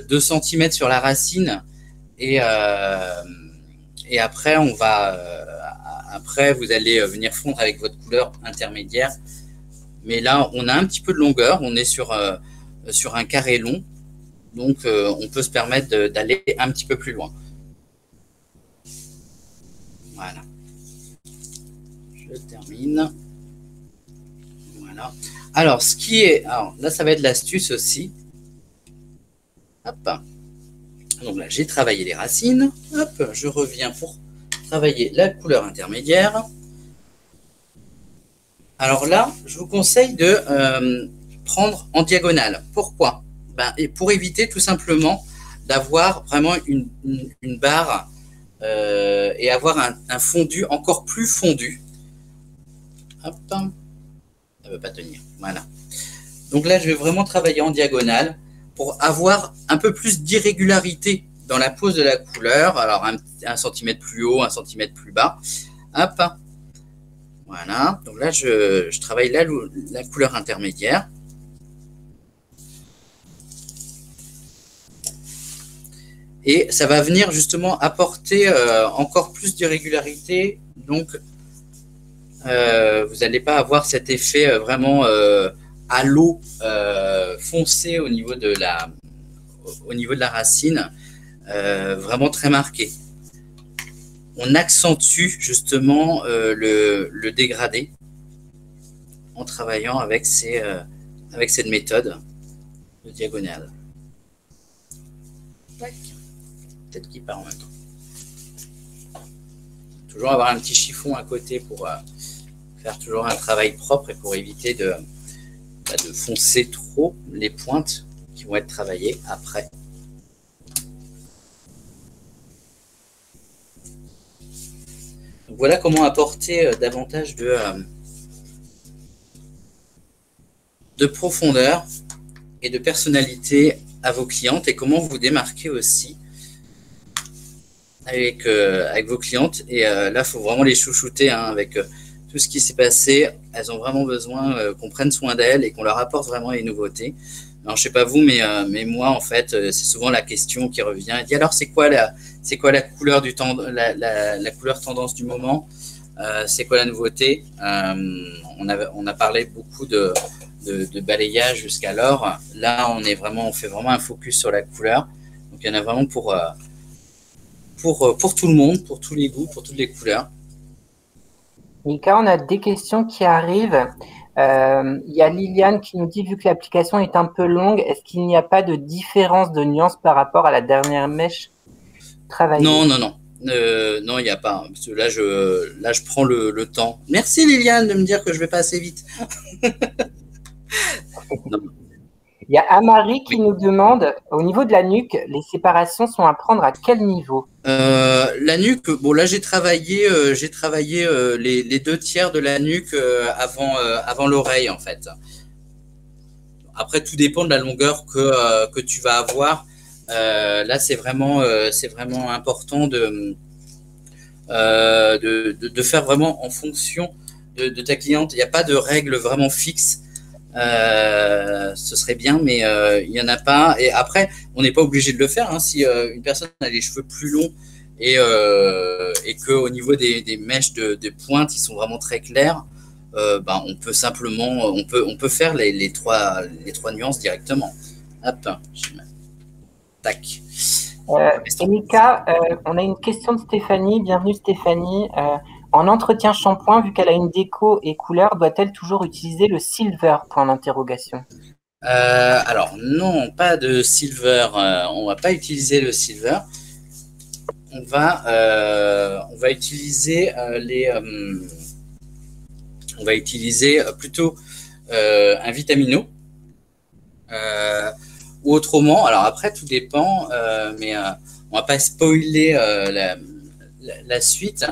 2 cm sur la racine. Et après, après, vous allez venir fondre avec votre couleur intermédiaire. Mais là, on a un petit peu de longueur. On est sur un carré long. Donc, on peut se permettre d'aller un petit peu plus loin. Voilà. Je termine. Voilà. Alors, alors, là, ça va être l'astuce aussi. Hop. Donc là, j'ai travaillé les racines. Hop, je reviens pour travailler la couleur intermédiaire. Alors là, je vous conseille de prendre en diagonale. Pourquoi? Et pour éviter tout simplement d'avoir vraiment une barre et avoir un fondu encore plus fondu. Hop, ça ne veut pas tenir. Voilà. Donc là, je vais vraiment travailler en diagonale pour avoir un peu plus d'irrégularité dans la pose de la couleur. Alors, 1 cm plus haut, 1 cm plus bas. Hop. Voilà. Donc là, je travaille la couleur intermédiaire. Et ça va venir justement apporter encore plus d'irrégularité. Donc, vous n'allez pas avoir cet effet vraiment à l'eau foncé au niveau de la racine, vraiment très marqué. On accentue justement le dégradé en travaillant avec cette méthode de diagonale. Peut-être qu'il part en même temps. Toujours avoir un petit chiffon à côté pour faire toujours un travail propre et pour éviter de foncer trop les pointes qui vont être travaillées après. Donc voilà comment apporter davantage de profondeur et de personnalité à vos clientes et comment vous démarquer aussi avec vos clientes. Et là, il faut vraiment les chouchouter avec tout ce qui s'est passé. Elles ont vraiment besoin qu'on prenne soin d'elles et qu'on leur apporte vraiment les nouveautés. Alors, je ne sais pas vous, mais moi, en fait, c'est souvent la question qui revient. Elle dit, alors, c'est quoi la couleur la couleur tendance du moment? C'est quoi la nouveauté? On a parlé beaucoup de balayage jusqu'alors. Là, on fait vraiment un focus sur la couleur. Donc, il y en a vraiment pour tout le monde, pour tous les goûts, pour toutes les couleurs. Mika, on a des questions qui arrivent. Il y a Liliane qui nous dit, vu que l'application est un peu longue, est-ce qu'il n'y a pas de différence de nuance par rapport à la dernière mèche travaillée? Non, il n'y a pas. Parce que là, je prends le temps. Merci Liliane de me dire que je vais pas assez vite. Non. Il y a Amari qui nous demande, au niveau de la nuque, les séparations sont à prendre à quel niveau? La nuque, bon là j'ai travaillé les 2 tiers de la nuque avant l'oreille en fait. Après, tout dépend de la longueur que tu vas avoir. Là, c'est vraiment important de faire vraiment en fonction de ta cliente. Il n'y a pas de règle vraiment fixe. Ce serait bien, mais il n'y en a pas. Et après, on n'est pas obligé de le faire. Hein. Si une personne a les cheveux plus longs et qu'au niveau des mèches de pointe, ils sont vraiment très clairs, ben, on peut simplement, on peut faire les trois nuances directement. Hop, tac. Et Mika, on a une question de Stéphanie. Bienvenue Stéphanie. En entretien shampoing, vu qu'elle a une déco et couleur, doit-elle toujours utiliser le silver? Point d'interrogation. Alors non, pas de silver. On va pas utiliser le silver. On va utiliser on va utiliser plutôt un vitamino. Ou autrement, alors après tout dépend, mais on va pas spoiler la suite,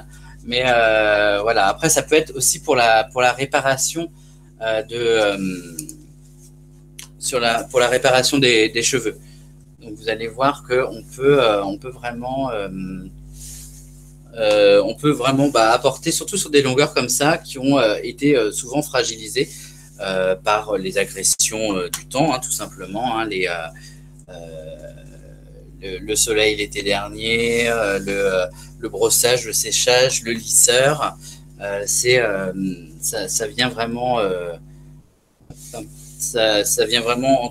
mais voilà. Après ça peut être aussi pour la réparation pour la réparation des cheveux. Donc vous allez voir que on peut vraiment apporter, surtout sur des longueurs comme ça qui ont été souvent fragilisées par les agressions du temps, hein, tout simplement, hein, le soleil l'été dernier, le brossage, le séchage, le lisseur, ça vient vraiment, ça vient vraiment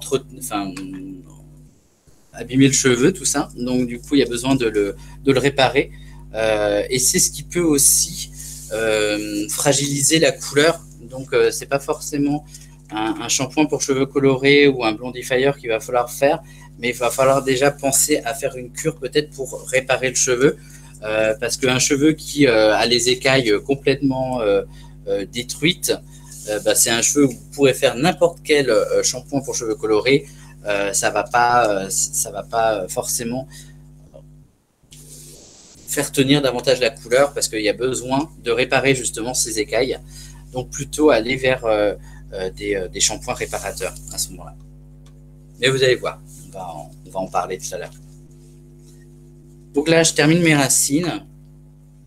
abîmer le cheveu, tout ça. Donc du coup, il y a besoin de le réparer, et c'est ce qui peut aussi fragiliser la couleur. Donc, c'est pas forcément un shampoing pour cheveux colorés ou un blondifier qu'il va falloir faire, mais il va falloir déjà penser à faire une cure peut-être pour réparer le cheveu, parce qu'un cheveu qui a les écailles complètement détruites, c'est un cheveu où vous pourrez faire n'importe quel shampoing pour cheveux colorés, ça va pas forcément faire tenir davantage la couleur, parce qu'il y a besoin de réparer justement ces écailles. Donc plutôt aller vers des shampoings réparateurs à ce moment-là. Mais vous allez voir, on va en parler tout à l'heure. Donc là, je termine mes racines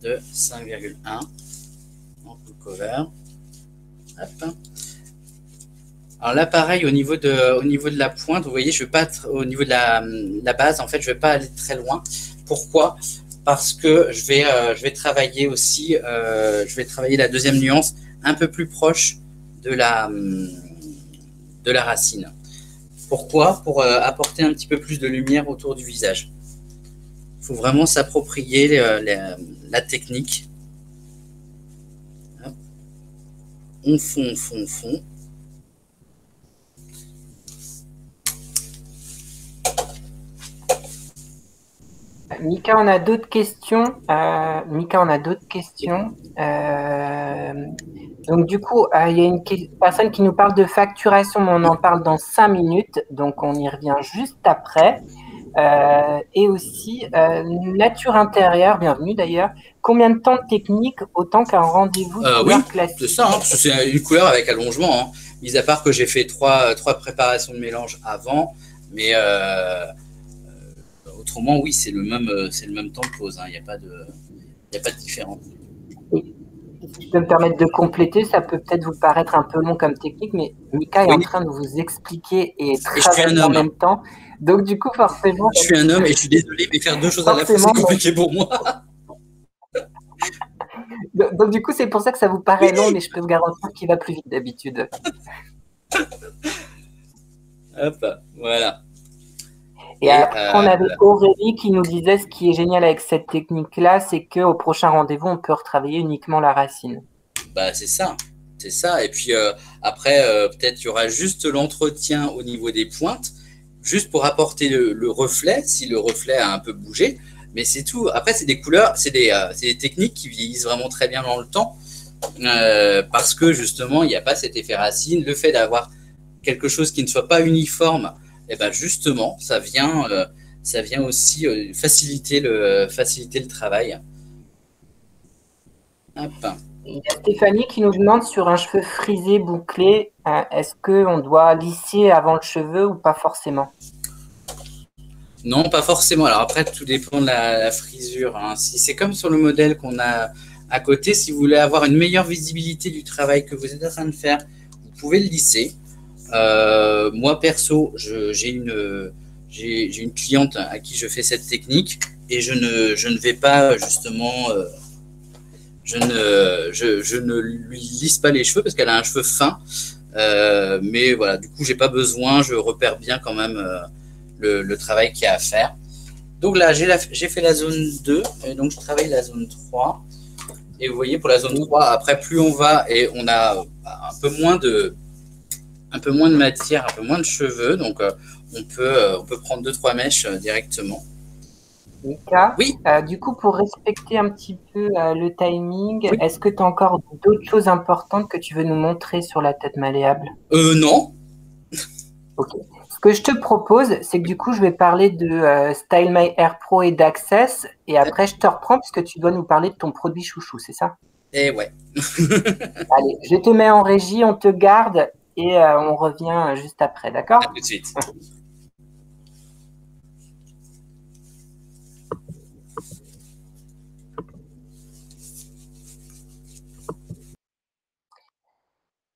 de 5,1 en full cover. Hop. Alors là, pareil, au niveau de la pointe, vous voyez, je vais pas au niveau de la base, en fait, je vais pas aller très loin. Pourquoi? Parce que je vais travailler aussi, je vais travailler la deuxième nuance un peu plus proche de la racine. Pourquoi? Pour apporter un petit peu plus de lumière autour du visage. Il faut vraiment s'approprier la technique. On fond, fond, fond. Mika, on a d'autres questions. Donc, du coup, il y a une personne qui nous parle de facturation, mais on en parle dans 5 minutes. Donc, on y revient juste après. Et aussi, nature intérieure, bienvenue d'ailleurs. Combien de temps de technique autant qu'un rendez-vous de couleur classique? C'est ça, hein, parce que c'est une couleur avec allongement. Hein. Mis à part que j'ai fait trois préparations de mélange avant, mais autrement, oui, c'est le même temps de pause. Hein. Il n'y a pas de différence. Si je peux me permettre de compléter, ça peut peut-être vous paraître un peu long comme technique, mais Mika est en train de vous expliquer et travailler en même temps. Donc, du coup, forcément… Je suis un homme et je suis désolé, mais faire deux choses à la fois, c'est compliqué pour moi. Donc, du coup, c'est pour ça que ça vous paraît long, mais je peux vous garantir qu'il va plus vite d'habitude. Hop, voilà. Et après, on avait Aurélie qui nous disait ce qui est génial avec cette technique-là, c'est qu'au prochain rendez-vous, on peut retravailler uniquement la racine. Bah, c'est ça. Et puis après, peut-être il y aura juste l'entretien au niveau des pointes, juste pour apporter le reflet, si le reflet a un peu bougé. Mais c'est tout. Après, c'est des couleurs, c'est des techniques qui vieillissent vraiment très bien dans le temps, parce que justement, il n'y a pas cet effet racine. Le fait d'avoir quelque chose qui ne soit pas uniforme, et ben justement, ça vient aussi faciliter le travail. Hop. Il y a Stéphanie qui nous demande sur un cheveu frisé, bouclé, est-ce qu'on doit lisser avant le cheveu ou pas forcément? Non, pas forcément. Alors après, tout dépend de la frisure, hein. Si c'est comme sur le modèle qu'on a à côté, si vous voulez avoir une meilleure visibilité du travail que vous êtes en train de faire, vous pouvez le lisser. Moi, perso, j'ai une cliente à qui je fais cette technique et je ne vais pas justement, je ne lui lisse pas les cheveux parce qu'elle a un cheveu fin. Mais voilà, du coup, j'ai pas besoin, je repère bien quand même le travail qu'il y a à faire. Donc là, j'ai fait la zone 2, et donc je travaille la zone 3. Et vous voyez, pour la zone 3, après, plus on va et on a un peu moins de matière, un peu moins de cheveux, donc on peut prendre 2-3 mèches directement. Mika, Oui. Du coup, pour respecter un petit peu le timing, Oui. est-ce que tu as encore d'autres choses importantes que tu veux nous montrer sur la tête malléable? Non. Ok. Ce que je te propose, c'est que du coup, je vais parler de Style My Hair Pro et d'Access, et après, je te reprends puisque tu dois nous parler de ton produit chouchou, c'est ça? Et ouais. Allez, je te mets en régie, on te garde et on revient juste après, d'accord? À tout de suite.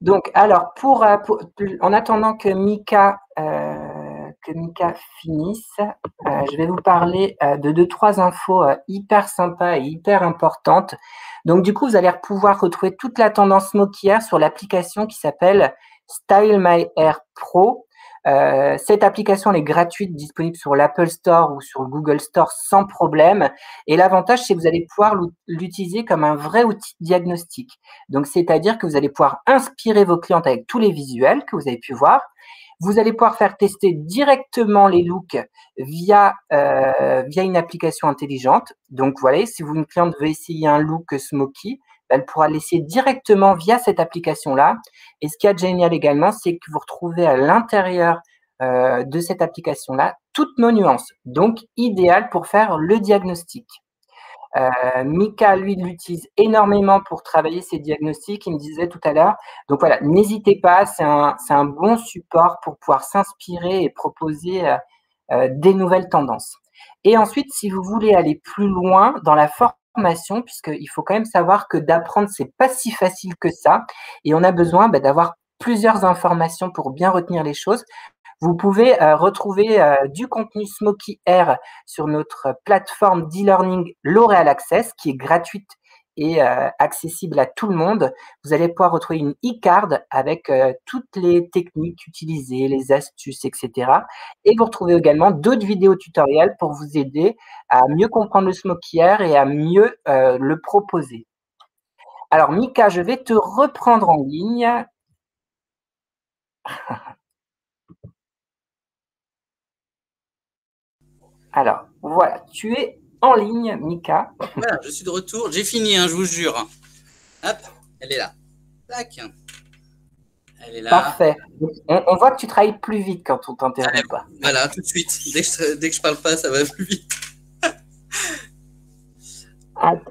Donc, alors, en attendant que Mika finisse, je vais vous parler de 2-3 infos hyper sympas et hyper importantes. Donc, du coup, vous allez pouvoir retrouver toute la tendance moquillère sur l'application qui s'appelle Style My Hair Pro. Cette application elle est gratuite, disponible sur l'Apple Store ou sur le Google Store sans problème. Et l'avantage, c'est que vous allez pouvoir l'utiliser comme un vrai outil de diagnostic. Donc, c'est-à-dire que vous allez pouvoir inspirer vos clientes avec tous les visuels que vous avez pu voir. Vous allez pouvoir faire tester directement les looks via une application intelligente. Donc, voilà, si une cliente veut essayer un look smoky, elle pourra l'essayer directement via cette application-là. Et ce qui est génial également, c'est que vous retrouvez à l'intérieur de cette application-là toutes nos nuances. Donc, idéal pour faire le diagnostic. Mika, lui, l'utilise énormément pour travailler ses diagnostics, il me disait tout à l'heure. Donc voilà, n'hésitez pas, c'est un bon support pour pouvoir s'inspirer et proposer des nouvelles tendances. Et ensuite, si vous voulez aller plus loin dans la formation, puisqu'il faut quand même savoir que d'apprendre, c'est pas si facile que ça, et on a besoin d'avoir plusieurs informations pour bien retenir les choses. Vous pouvez retrouver du contenu Smoky Air sur notre plateforme d'e-learning L'Oréal Access, qui est gratuite et accessible à tout le monde. Vous allez pouvoir retrouver une e-card avec toutes les techniques utilisées, les astuces, etc. Et vous retrouvez également d'autres vidéos tutoriels pour vous aider à mieux comprendre le Smoky Air et à mieux le proposer. Alors, Mika, je vais te reprendre en ligne. Alors, voilà, tu es en ligne, Mika. Voilà, je suis de retour. J'ai fini, hein, je vous jure. Hop, elle est là. Tac. Elle est là. Parfait. On voit que tu travailles plus vite quand on t'interrompt pas. Voilà, tout de suite. Dès que je parle pas, ça va plus vite.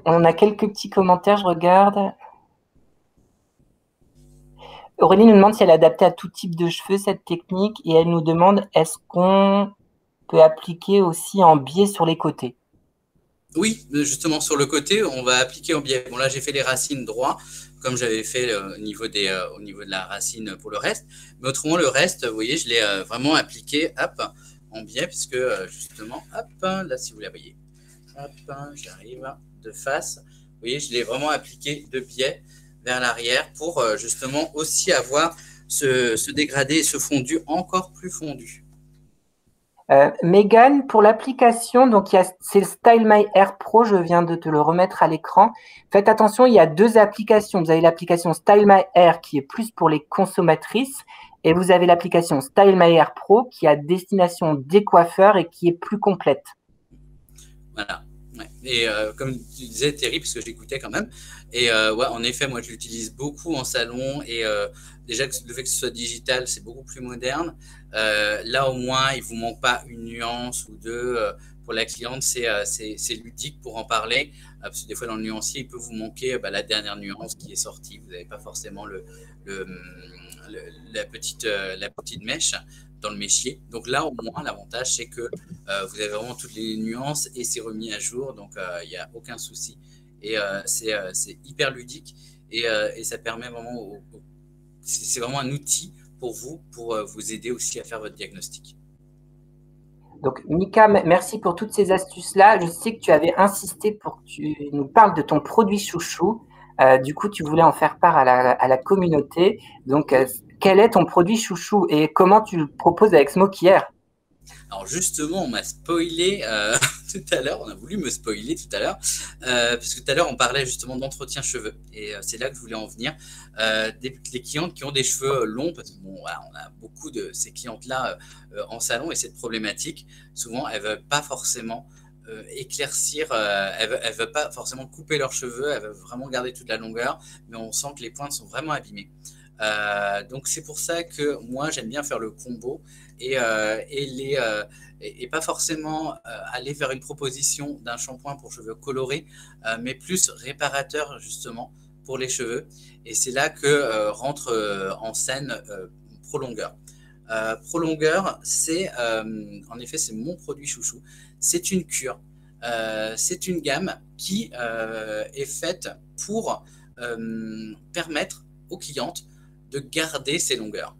On a quelques petits commentaires, je regarde. Aurélie nous demande si elle est adaptée à tout type de cheveux, cette technique, et elle nous demande est-ce qu'on peut appliquer aussi en biais sur les côtés? Oui, justement, sur le côté, on va appliquer en biais. Bon, là, j'ai fait les racines droits, comme j'avais fait au niveau de la racine pour le reste. Mais autrement, le reste, vous voyez, je l'ai vraiment appliqué hop, en biais, puisque justement, hop, là, si vous la voyez, hop, j'arrive de face. Vous voyez, je l'ai vraiment appliqué de biais vers l'arrière pour justement aussi avoir ce dégradé et ce fondu encore plus fondu. Megan, pour l'application, donc c'est le Style My Hair Pro, je viens de te le remettre à l'écran. Faites attention, il y a deux applications. Vous avez l'application Style My Hair qui est plus pour les consommatrices et vous avez l'application Style My Hair Pro qui est à destination des coiffeurs et qui est plus complète. Voilà. Ouais. Et comme tu disais, Thierry, parce que j'écoutais quand même, et ouais, en effet, moi, je l'utilise beaucoup en salon, et déjà, le fait que ce soit digital, c'est beaucoup plus moderne. Là, au moins, il ne vous manque pas une nuance ou deux pour la cliente, c'est ludique pour en parler, parce que des fois dans le nuancier, il peut vous manquer la dernière nuance qui est sortie. Vous n'avez pas forcément le, la petite mèche dans le méchier. Donc là, au moins, l'avantage, c'est que vous avez vraiment toutes les nuances et c'est remis à jour, donc il n'y a aucun souci. Et c'est hyper ludique et ça permet vraiment, c'est vraiment un outil pour vous aider aussi à faire votre diagnostic. Donc, Mika, merci pour toutes ces astuces-là. Je sais que tu avais insisté pour que tu nous parles de ton produit chouchou. Du coup, tu voulais en faire part à la communauté. Donc, quel est ton produit chouchou et comment tu le proposes avec Smokière? Alors justement, on m'a spoilé tout à l'heure, on a voulu me spoiler tout à l'heure, parce que tout à l'heure on parlait justement d'entretien cheveux, et c'est là que je voulais en venir. Des clientes qui ont des cheveux longs, parce que bon, voilà, on a beaucoup de ces clientes-là en salon, et cette problématique, souvent elles ne veulent pas forcément éclaircir, elles ne veulent pas forcément couper leurs cheveux, elles veulent vraiment garder toute la longueur, mais on sent que les pointes sont vraiment abîmées. Donc c'est pour ça que moi j'aime bien faire le combo et pas forcément aller vers une proposition d'un shampoing pour cheveux colorés, mais plus réparateur justement pour les cheveux. Et c'est là que rentre en scène Prolongeur. Prolongeur, c'est en effet c'est mon produit chouchou. C'est une cure, c'est une gamme qui est faite pour permettre aux clientes de garder ces longueurs.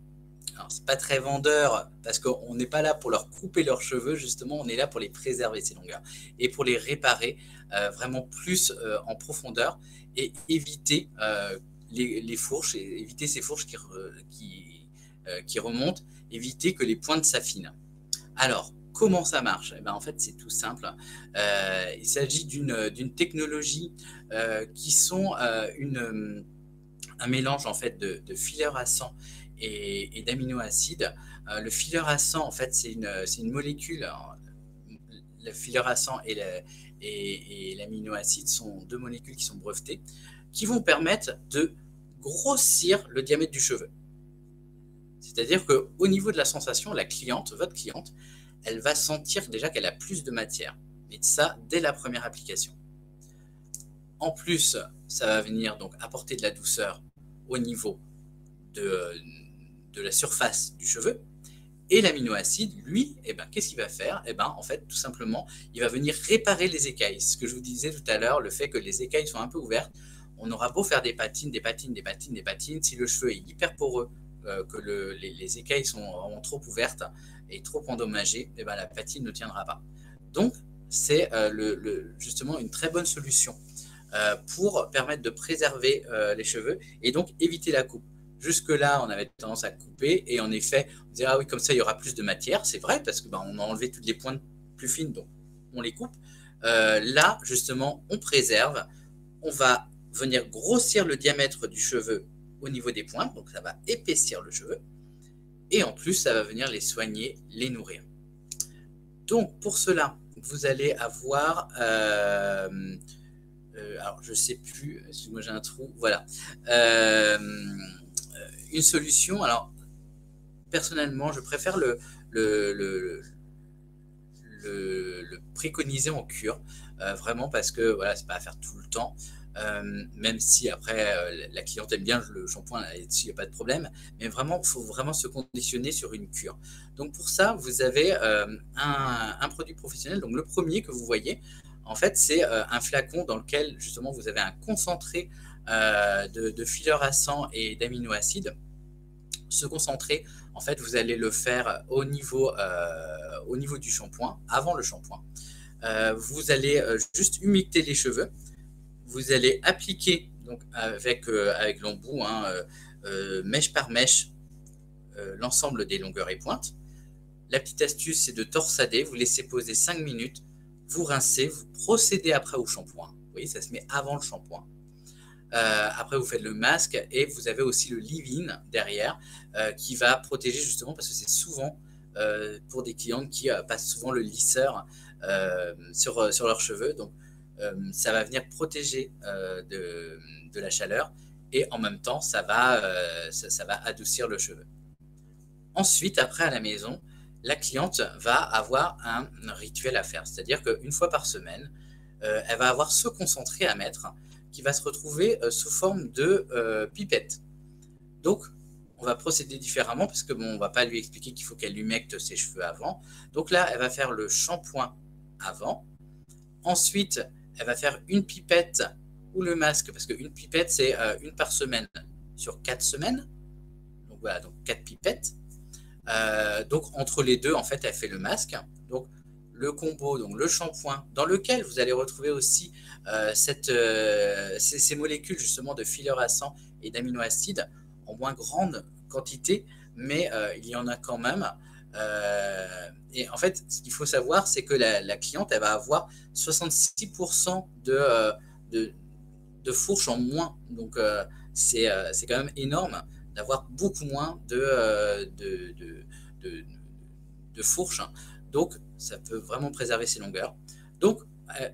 Alors, c'est pas très vendeur parce qu'on n'est pas là pour leur couper leurs cheveux, justement, on est là pour les préserver, ces longueurs, et pour les réparer vraiment plus en profondeur et éviter les fourches, et éviter ces fourches qui remontent, éviter que les pointes s'affinent. Alors, comment ça marche? En fait, c'est tout simple. Il s'agit d'une technologie qui sont un mélange en fait de filler à sang et d'aminoacides. Le filler à sang, en fait, c'est une molécule. Le filler à sang et l'aminoacide sont deux molécules qui sont brevetées, qui vont permettre de grossir le diamètre du cheveu. C'est-à-dire qu'au niveau de la sensation, la cliente, votre cliente, elle va sentir déjà qu'elle a plus de matière. Et ça, dès la première application. En plus, ça va venir donc apporter de la douceur au niveau de la surface du cheveu. Et l'aminoacide, lui, qu'est-ce qu'il va faire? En fait, tout simplement, il va venir réparer les écailles. Ce que je vous disais tout à l'heure, le fait que les écailles sont un peu ouvertes, on aura beau faire des patines, si le cheveu est hyper poreux, que les écailles sont vraiment trop ouvertes et trop endommagées, la patine ne tiendra pas. Donc, c'est justement une très bonne solution pour permettre de préserver les cheveux et donc éviter la coupe. Jusque-là, on avait tendance à couper et en effet, on disait ah oui, comme ça, il y aura plus de matière. C'est vrai parce que on a enlevé toutes les pointes plus fines, donc on les coupe. Là, justement, on préserve. On va venir grossir le diamètre du cheveu au niveau des pointes, donc ça va épaissir le cheveu. Et en plus, ça va venir les soigner, les nourrir. Donc, pour cela, vous allez avoir... alors, je ne sais plus, excuse-moi, j'ai un trou. Voilà. Une solution. Alors, personnellement, je préfère le préconiser en cure, vraiment parce que voilà, c'est pas à faire tout le temps. Même si après la cliente aime bien le shampoing, il n'y a pas de problème, mais vraiment, il faut vraiment se conditionner sur une cure. Donc pour ça, vous avez un produit professionnel. Donc le premier que vous voyez, en fait, c'est un flacon dans lequel justement vous avez un concentré de filler à sang et d'aminoacides. Ce concentré, en fait, vous allez le faire au niveau du shampoing, avant le shampoing. Vous allez juste humecter les cheveux. Vous allez appliquer donc avec l'embout, mèche par mèche, l'ensemble des longueurs et pointes. La petite astuce, c'est de torsader. Vous laissez poser 5 minutes. Vous rincez. Vous procédez après au shampoing. Vous voyez, ça se met avant le shampoing. Après, vous faites le masque et vous avez aussi le leave-in derrière qui va protéger justement parce que c'est souvent pour des clientes qui passent souvent le lisseur sur leurs cheveux. Donc, ça va venir protéger de la chaleur et en même temps, ça va adoucir le cheveu. Ensuite, après à la maison, la cliente va avoir un rituel à faire. C'est-à-dire qu'une fois par semaine, elle va avoir ce concentré à mettre qui va se retrouver sous forme de pipette. Donc, on va procéder différemment parce que bon, on ne va pas lui expliquer qu'il faut qu'elle humecte ses cheveux avant. Donc là, elle va faire le shampoing avant. Ensuite, elle va faire une pipette ou le masque, parce qu'une pipette, c'est une par semaine sur 4 semaines. Donc voilà, donc 4 pipettes. Donc entre les deux, en fait, elle fait le masque. Donc le combo, donc le shampoing, dans lequel vous allez retrouver aussi ces molécules justement de fillers à sang et d'aminoacides en moins grande quantité, mais il y en a quand même. Et en fait, ce qu'il faut savoir, c'est que la cliente, elle va avoir 66% de fourche en moins. Donc, c'est quand même énorme d'avoir beaucoup moins de fourche. Donc, ça peut vraiment préserver ses longueurs. Donc,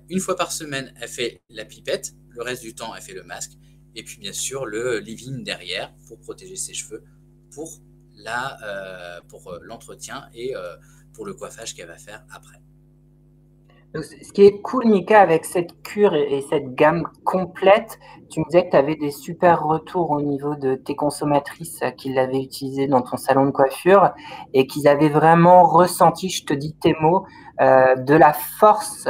une fois par semaine, elle fait la pipette. Le reste du temps, elle fait le masque. Et puis, bien sûr, le leave-in derrière pour protéger ses cheveux pour l'entretien et pour le coiffage qu'elle va faire après. Donc, ce qui est cool, Mika, avec cette cure et cette gamme complète, tu me disais que tu avais des super retours au niveau de tes consommatrices qui l'avaient utilisé dans ton salon de coiffure et qu'ils avaient vraiment ressenti, je te dis tes mots, de la force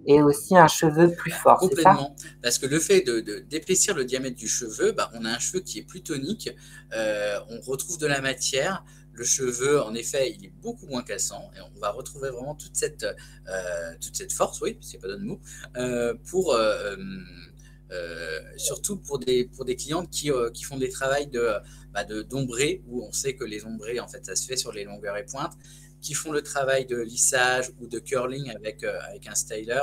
et aussi un cheveu plus fort, c'est ça? Complètement, parce que le fait d'épaissir le diamètre du cheveu, on a un cheveu qui est plus tonique, on retrouve de la matière, le cheveu, en effet, il est beaucoup moins cassant, et on va retrouver vraiment toute cette force, oui, c'est pas d'autre mot, surtout pour des clientes qui font des travails d'ombré, où on sait que les ombrés, en fait, ça se fait sur les longueurs et pointes, qui font le travail de lissage ou de curling avec un styler,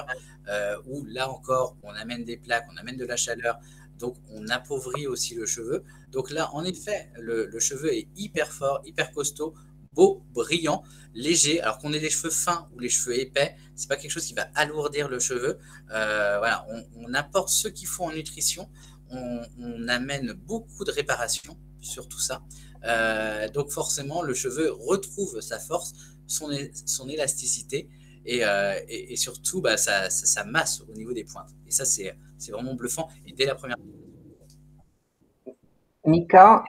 où là encore, on amène des plaques, on amène de la chaleur, donc on appauvrit aussi le cheveu. Donc là, en effet, le cheveu est hyper fort, hyper costaud, beau, brillant, léger. Alors qu'on ait les cheveux fins ou les cheveux épais, c'est pas quelque chose qui va alourdir le cheveu. Voilà, on apporte ce qu'il faut en nutrition, on amène beaucoup de réparation sur tout ça. Donc forcément, le cheveu retrouve sa force, son élasticité et surtout sa masse au niveau des pointes. Et ça, c'est vraiment bluffant. Et dès la première... Mika,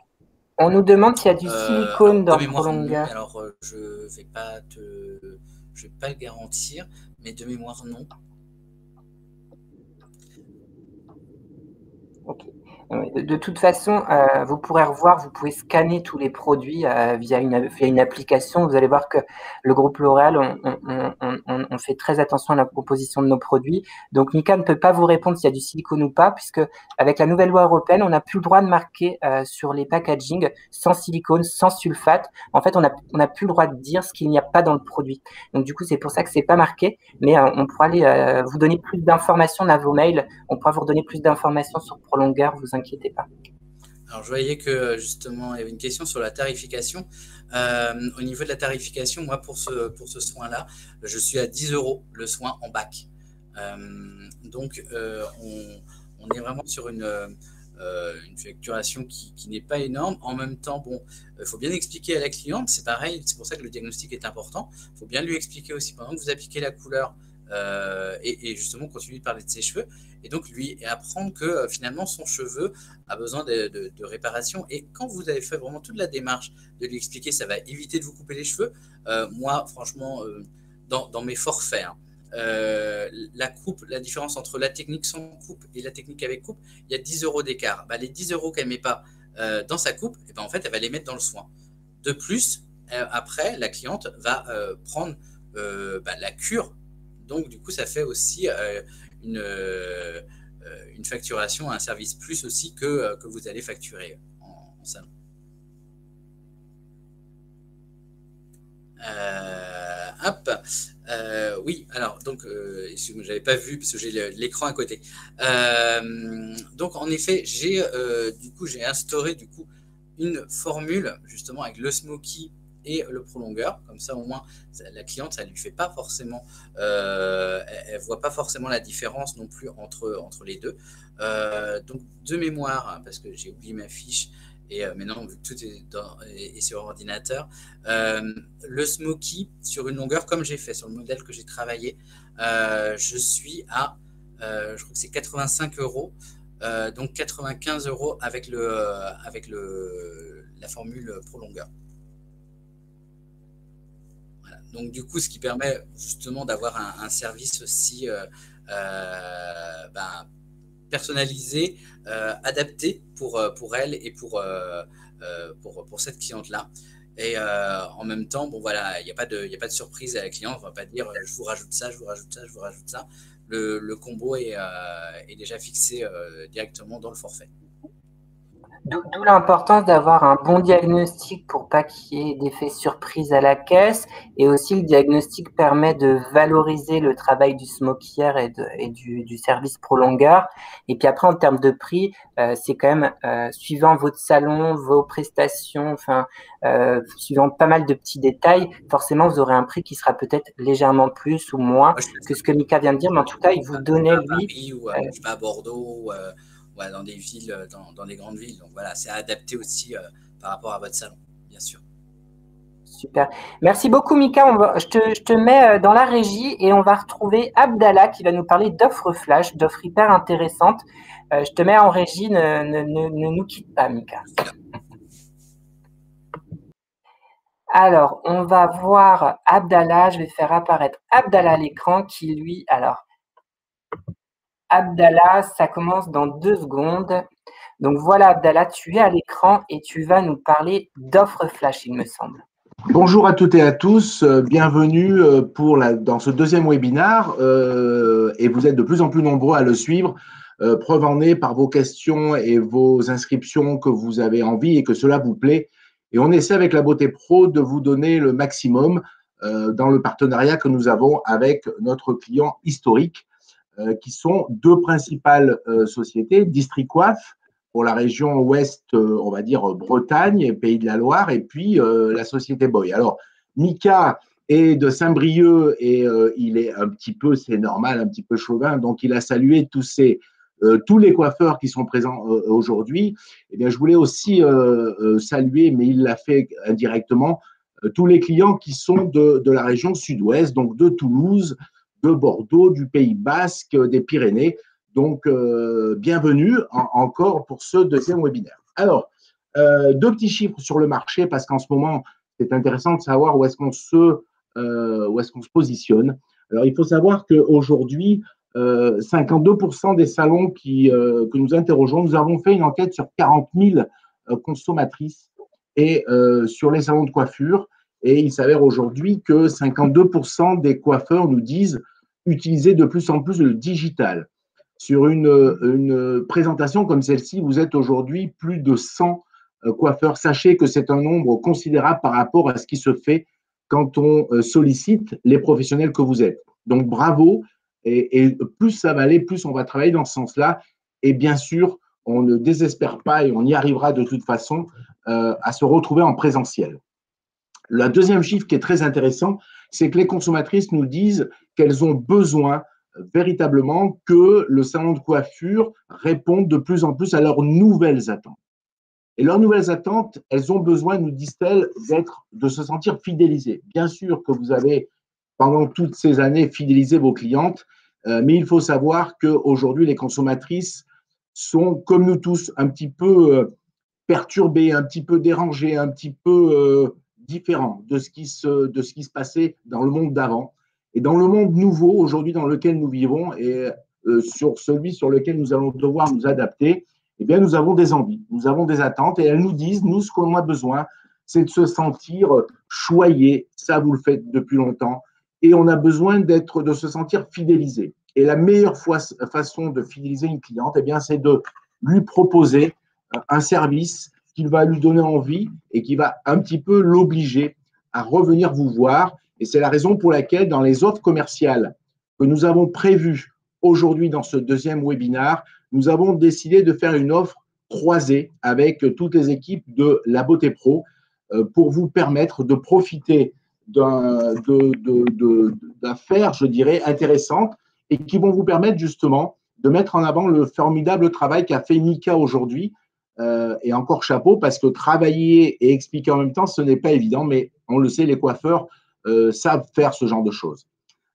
on nous demande s'il y a du silicone dans le prolongeur. Alors, je ne vais pas le garantir, mais de mémoire, non. Ok. De toute façon, vous pourrez revoir, vous pouvez scanner tous les produits via une application. Vous allez voir que le groupe L'Oréal, on fait très attention à la proposition de nos produits. Donc, Mika ne peut pas vous répondre s'il y a du silicone ou pas, puisque avec la nouvelle loi européenne, on n'a plus le droit de marquer sur les packaging sans silicone, sans sulfate. En fait, on n'a plus le droit de dire ce qu'il n'y a pas dans le produit. Donc, du coup, c'est pour ça que c'est pas marqué, mais on pourra aller vous donner plus d'informations dans vos mails. On pourra vous redonner plus d'informations sur Prolongeur, vous inquiétez pas. Alors, je voyais que justement, il y avait une question sur la tarification. Au niveau de la tarification, moi, pour ce soin-là, je suis à 10 € le soin en bac. Donc, on est vraiment sur une facturation qui n'est pas énorme. En même temps, bon, il faut bien expliquer à la cliente, c'est pareil, c'est pour ça que le diagnostic est important. Il faut bien lui expliquer aussi pendant que vous appliquez la couleur et justement continuer de parler de ses cheveux et donc lui apprendre que finalement son cheveu a besoin de réparation. Et quand vous avez fait vraiment toute la démarche de lui expliquer, ça va éviter de vous couper les cheveux. Moi, franchement, dans mes forfaits, la coupe, la différence entre la technique sans coupe et la technique avec coupe, il y a 10 € d'écart. Les 10 € qu'elle ne met pas dans sa coupe, et en fait, elle va les mettre dans le soin. De plus, après, la cliente va prendre la cure. Donc, du coup, ça fait aussi une facturation, un service plus aussi que vous allez facturer en salon. Oui, alors, donc, je n'avais pas vu parce que j'ai l'écran à côté. Donc, en effet, j'ai instauré une formule justement avec le smoky et le prolongeur, comme ça au moins la cliente, ça lui fait pas forcément, elle voit pas forcément la différence non plus entre les deux. Donc de mémoire, parce que j'ai oublié ma fiche Et maintenant, vu que tout est sur ordinateur, le Smoky, sur une longueur, comme j'ai fait sur le modèle que j'ai travaillé, je suis à, je crois que c'est 85 €, donc 95 € avec la formule Pro longueur. Voilà. Donc du coup, ce qui permet justement d'avoir un service aussi personnalisé, adapté pour elle et pour cette cliente-là. Et en même temps, bon voilà, il n'y a pas de surprise à la cliente. On ne va pas dire je vous rajoute ça, je vous rajoute ça, je vous rajoute ça. Le combo est déjà fixé directement dans le forfait. D'où l'importance d'avoir un bon diagnostic pour pas qu'il y ait d'effet surprise à la caisse. Et aussi, le diagnostic permet de valoriser le travail du smokière et du service prolongeur. Et puis après, en termes de prix, c'est quand même suivant votre salon, vos prestations, enfin, suivant pas mal de petits détails, forcément, vous aurez un prix qui sera peut-être légèrement plus ou moins que ce que Mika vient de dire. Mais en tout cas, il vous donnait, lui… Paris, ou je sais pas, à Bordeaux, dans des villes, dans des grandes villes. Donc voilà, c'est adapté aussi par rapport à votre salon, bien sûr. Super. Merci beaucoup, Mika. Je te mets dans la régie et on va retrouver Abdallah qui va nous parler d'offres flash, d'offres hyper intéressantes. Je te mets en régie. Ne nous quitte pas, Mika. Alors, on va voir Abdallah. Je vais faire apparaître Abdallah à l'écran qui, lui, alors, Abdallah, ça commence dans 2 secondes. Donc voilà, Abdallah, tu es à l'écran et tu vas nous parler d'offres flash, il me semble. Bonjour à toutes et à tous, bienvenue dans ce deuxième webinaire et vous êtes de plus en plus nombreux à le suivre. Preuve en est par vos questions et vos inscriptions que vous avez envie et que cela vous plaît. Et on essaie avec la Beauté Pro de vous donner le maximum dans le partenariat que nous avons avec notre client historique qui sont 2 principales sociétés, District Coiffe pour la région ouest, on va dire Bretagne, Pays de la Loire, et puis la société Boy. Alors, Mika est de Saint-Brieuc et il est un petit peu, c'est normal, un petit peu chauvin, donc il a salué tous les coiffeurs qui sont présents aujourd'hui. Eh bien, je voulais aussi saluer, mais il l'a fait indirectement, tous les clients qui sont de la région sud-ouest, donc de Toulouse, de Bordeaux, du Pays Basque, des Pyrénées. Donc, bienvenue encore pour ce deuxième webinaire. Alors, 2 petits chiffres sur le marché parce qu'en ce moment, c'est intéressant de savoir où est-ce qu'on se positionne. Alors, il faut savoir qu'aujourd'hui, 52% des salons que nous interrogeons, nous avons fait une enquête sur 40 000 consommatrices et sur les salons de coiffure. Et il s'avère aujourd'hui que 52% des coiffeurs nous disent utiliser de plus en plus le digital. Sur une présentation comme celle-ci, vous êtes aujourd'hui plus de 100 coiffeurs. Sachez que c'est un nombre considérable par rapport à ce qui se fait quand on sollicite les professionnels que vous êtes. Donc, bravo. Et plus ça va aller, plus on va travailler dans ce sens-là. Et bien sûr, on ne désespère pas et on y arrivera de toute façon à se retrouver en présentiel. Le deuxième chiffre qui est très intéressant, c'est que les consommatrices nous disent qu'elles ont besoin véritablement que le salon de coiffure réponde de plus en plus à leurs nouvelles attentes. Et leurs nouvelles attentes, elles ont besoin, nous disent-elles, de se sentir fidélisées. Bien sûr que vous avez, pendant toutes ces années, fidélisé vos clientes, mais il faut savoir qu'aujourd'hui, les consommatrices sont, comme nous tous, un petit peu perturbées, un petit peu dérangées, un petit peu différents de ce qui se passait dans le monde d'avant. Et dans le monde nouveau, aujourd'hui, dans lequel nous vivons, et sur celui sur lequel nous allons devoir nous adapter, eh bien, nous avons des envies, nous avons des attentes, et elles nous disent, nous, ce qu'on a besoin, c'est de se sentir choyé. Ça, vous le faites depuis longtemps. Et on a besoin de se sentir fidélisé. Et la meilleure façon de fidéliser une cliente, eh bien, c'est de lui proposer un service qui va lui donner envie et qui va un petit peu l'obliger à revenir vous voir. Et c'est la raison pour laquelle, dans les offres commerciales que nous avons prévues aujourd'hui dans ce deuxième webinaire, nous avons décidé de faire une offre croisée avec toutes les équipes de la Beauté Pro pour vous permettre de profiter d'affaires, je dirais, intéressantes et qui vont vous permettre justement de mettre en avant le formidable travail qu'a fait Mika aujourd'hui et encore chapeau, parce que travailler et expliquer en même temps, ce n'est pas évident, mais on le sait, les coiffeurs savent faire ce genre de choses.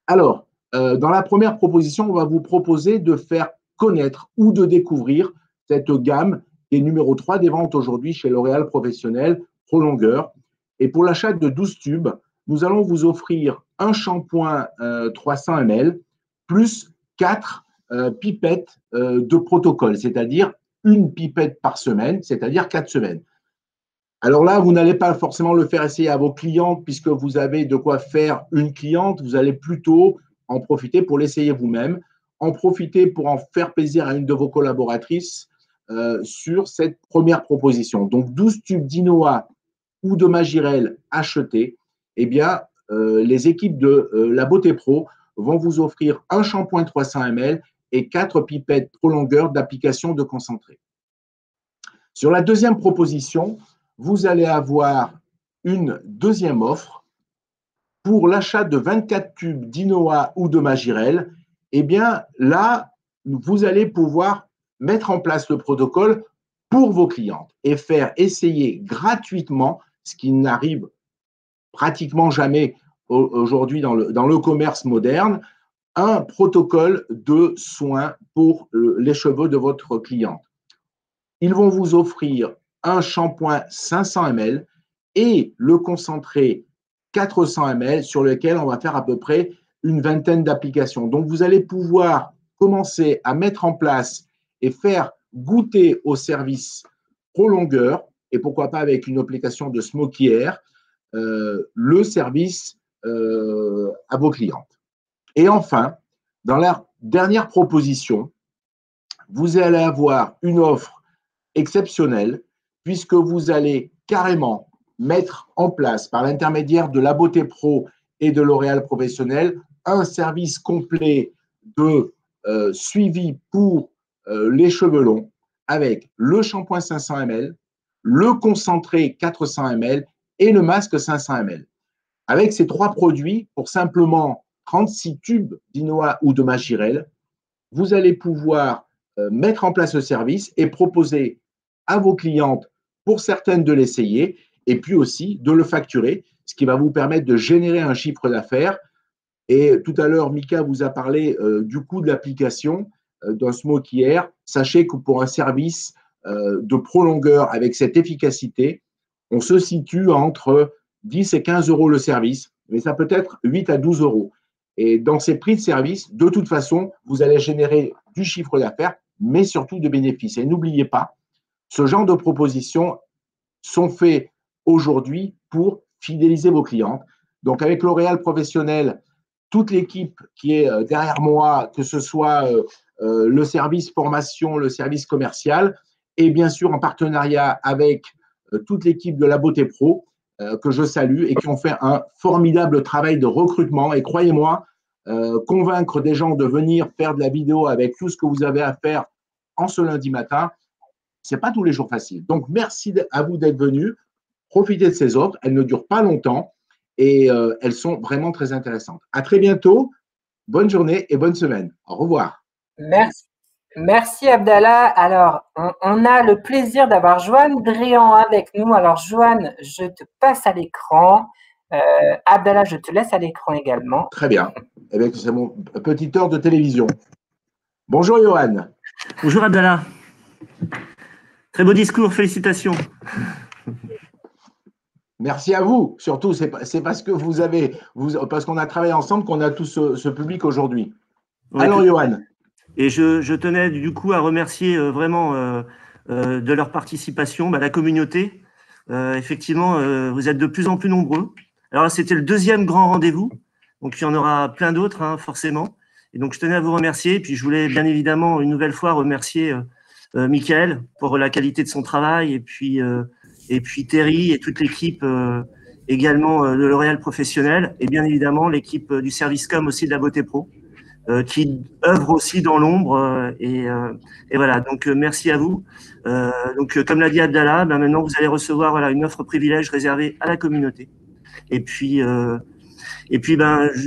Alors, dans la première proposition, on va vous proposer de faire connaître ou de découvrir cette gamme qui est numéro 3 des ventes aujourd'hui chez L'Oréal Professionnel Pro Longueur. Et pour l'achat de 12 tubes, nous allons vous offrir un shampoing 300 ml plus 4 pipettes de protocole, c'est-à-dire une pipette par semaine, c'est-à-dire 4 semaines. Alors là, vous n'allez pas forcément le faire essayer à vos clientes puisque vous avez de quoi faire une cliente. Vous allez plutôt en profiter pour l'essayer vous-même, en profiter pour en faire plaisir à une de vos collaboratrices sur cette première proposition. Donc, 12 tubes d'Inoa ou de Magirel achetés, eh bien, les équipes de la Beauté Pro vont vous offrir un shampoing 300 ml et 4 pipettes Pro Longueur d'application de concentré. Sur la deuxième proposition, vous allez avoir une deuxième offre pour l'achat de 24 tubes d'Inoa ou de Magirel. Eh bien, là, vous allez pouvoir mettre en place le protocole pour vos clientes et faire essayer gratuitement, ce qui n'arrive pratiquement jamais aujourd'hui dans le commerce moderne, un protocole de soins pour les cheveux de votre cliente. Ils vont vous offrir un shampoing 500 ml et le concentré 400 ml sur lequel on va faire à peu près une vingtaine d'applications. Donc, vous allez pouvoir commencer à mettre en place et faire goûter au service Pro Longueur, et pourquoi pas avec une application de Smoky Air, le service à vos clientes. Et enfin, dans la dernière proposition, vous allez avoir une offre exceptionnelle puisque vous allez carrément mettre en place par l'intermédiaire de la Beauté Pro et de L'Oréal Professionnel un service complet de suivi pour les cheveux longs avec le shampoing 500 ml, le concentré 400 ml et le masque 500 ml. Avec ces 3 produits, pour simplement 36 tubes d'Inoa ou de Magirel, vous allez pouvoir mettre en place le service et proposer à vos clientes, pour certaines, de l'essayer et puis aussi de le facturer, ce qui va vous permettre de générer un chiffre d'affaires. Et tout à l'heure, Mika vous a parlé du coût de l'application d'un Smoky Air. Sachez que pour un service de Pro Longueur avec cette efficacité, on se situe entre 10 et 15 euros le service, mais ça peut être 8 à 12 euros. Et dans ces prix de service, de toute façon, vous allez générer du chiffre d'affaires, mais surtout de bénéfices. Et n'oubliez pas, ce genre de propositions sont faits aujourd'hui pour fidéliser vos clientes. Donc, avec L'Oréal Professionnel, toute l'équipe qui est derrière moi, que ce soit le service formation, le service commercial, et bien sûr en partenariat avec toute l'équipe de la Beauté Pro, que je salue et qui ont fait un formidable travail de recrutement. Et croyez-moi, convaincre des gens de venir faire de la vidéo avec tout ce que vous avez à faire en ce lundi matin, ce n'est pas tous les jours facile. Donc, merci à vous d'être venus. Profitez de ces offres. Elles ne durent pas longtemps et elles sont vraiment très intéressantes. À très bientôt. Bonne journée et bonne semaine. Au revoir. Merci. Merci Abdallah. Alors, on a le plaisir d'avoir Joanne Dréan avec nous. Alors, Joanne, je te passe à l'écran. Abdallah, je te laisse à l'écran également. Très bien. Eh bien, c'est mon petit heure de télévision. Bonjour, Johan. Bonjour, Abdallah. Très beau discours, félicitations. Merci à vous. Surtout, c'est parce que parce qu'on a travaillé ensemble qu'on a tout ce public aujourd'hui. Ouais, alors, Johan. Et je tenais du coup à remercier vraiment de leur participation, la communauté. Effectivement, vous êtes de plus en plus nombreux. Alors là, c'était le 2e grand rendez-vous. Donc, il y en aura plein d'autres, hein, forcément. Et donc, je tenais à vous remercier. Puis, je voulais bien évidemment une nouvelle fois remercier Michael pour la qualité de son travail. Et puis Terry et toute l'équipe également de L'Oréal Professionnel. Et bien évidemment, l'équipe du service com aussi de la Beauté Pro. Qui œuvre aussi dans l'ombre et voilà, donc merci à vous. Donc comme l'a dit Abdallah, maintenant vous allez recevoir une offre privilège réservée à la communauté. Et puis Et puis,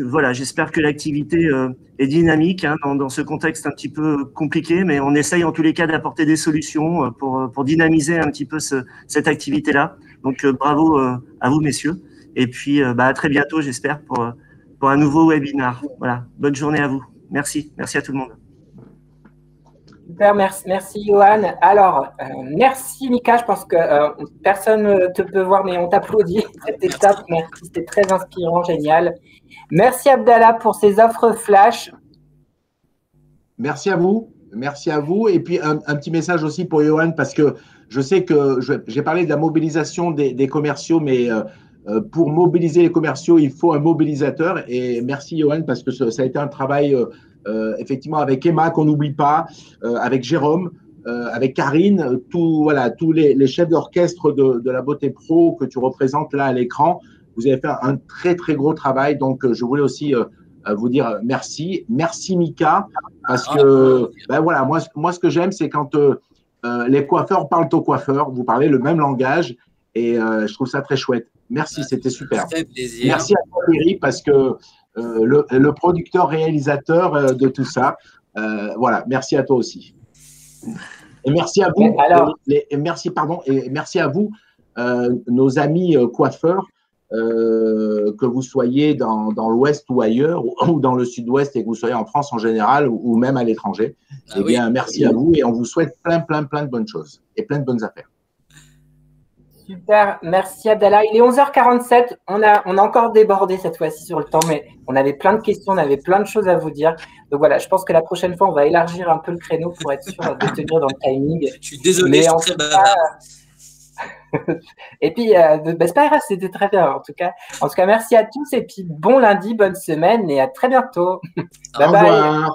voilà, j'espère que l'activité est dynamique hein, dans ce contexte un petit peu compliqué, mais on essaye en tous les cas d'apporter des solutions pour dynamiser un petit peu cette activité-là. Donc, bravo à vous, messieurs. Et puis, à très bientôt, j'espère, pour un nouveau webinar. Voilà, bonne journée à vous. Merci. Merci à tout le monde. Super, merci Johan. Alors, merci Mika, je pense que personne ne te peut voir, mais on t'applaudit. C'était top, merci, c'était très inspirant, génial. Merci Abdallah pour ces offres flash. Merci à vous. Merci à vous. Et puis, un petit message aussi pour Johan, parce que je sais que j'ai parlé de la mobilisation des commerciaux, mais pour mobiliser les commerciaux, il faut un mobilisateur. Et merci Johan, parce que ça a été un travail effectivement avec Emma qu'on n'oublie pas, avec Jérôme, avec Karine, tous les chefs d'orchestre de la Beauté Pro que tu représentes là à l'écran. Vous avez fait un très très gros travail, donc je voulais aussi vous dire merci. Merci Mika, parce que voilà, moi ce que j'aime, c'est quand les coiffeurs parlent aux coiffeurs, vous parlez le même langage, et je trouve ça très chouette. Merci, c'était super. Merci à toi, Thierry, parce que le producteur, réalisateur de tout ça. Voilà, merci à toi aussi. Et merci à vous. Merci à vous, nos amis coiffeurs, que vous soyez dans l'Ouest ou ailleurs, ou dans le Sud-Ouest, et que vous soyez en France en général, ou même à l'étranger. Eh bien, merci à vous, et on vous souhaite plein de bonnes choses et plein de bonnes affaires. Super, merci Abdallah. Il est 11h47, on a encore débordé cette fois-ci sur le temps, mais on avait plein de questions, on avait plein de choses à vous dire. Donc voilà, je pense que la prochaine fois, on va élargir un peu le créneau pour être sûr de tenir dans le timing. Je suis désolé, je suis très bavard. Et puis, c'est pas grave, c'était très bien en tout cas. En tout cas, merci à tous et puis bon lundi, bonne semaine et à très bientôt. Bye bye.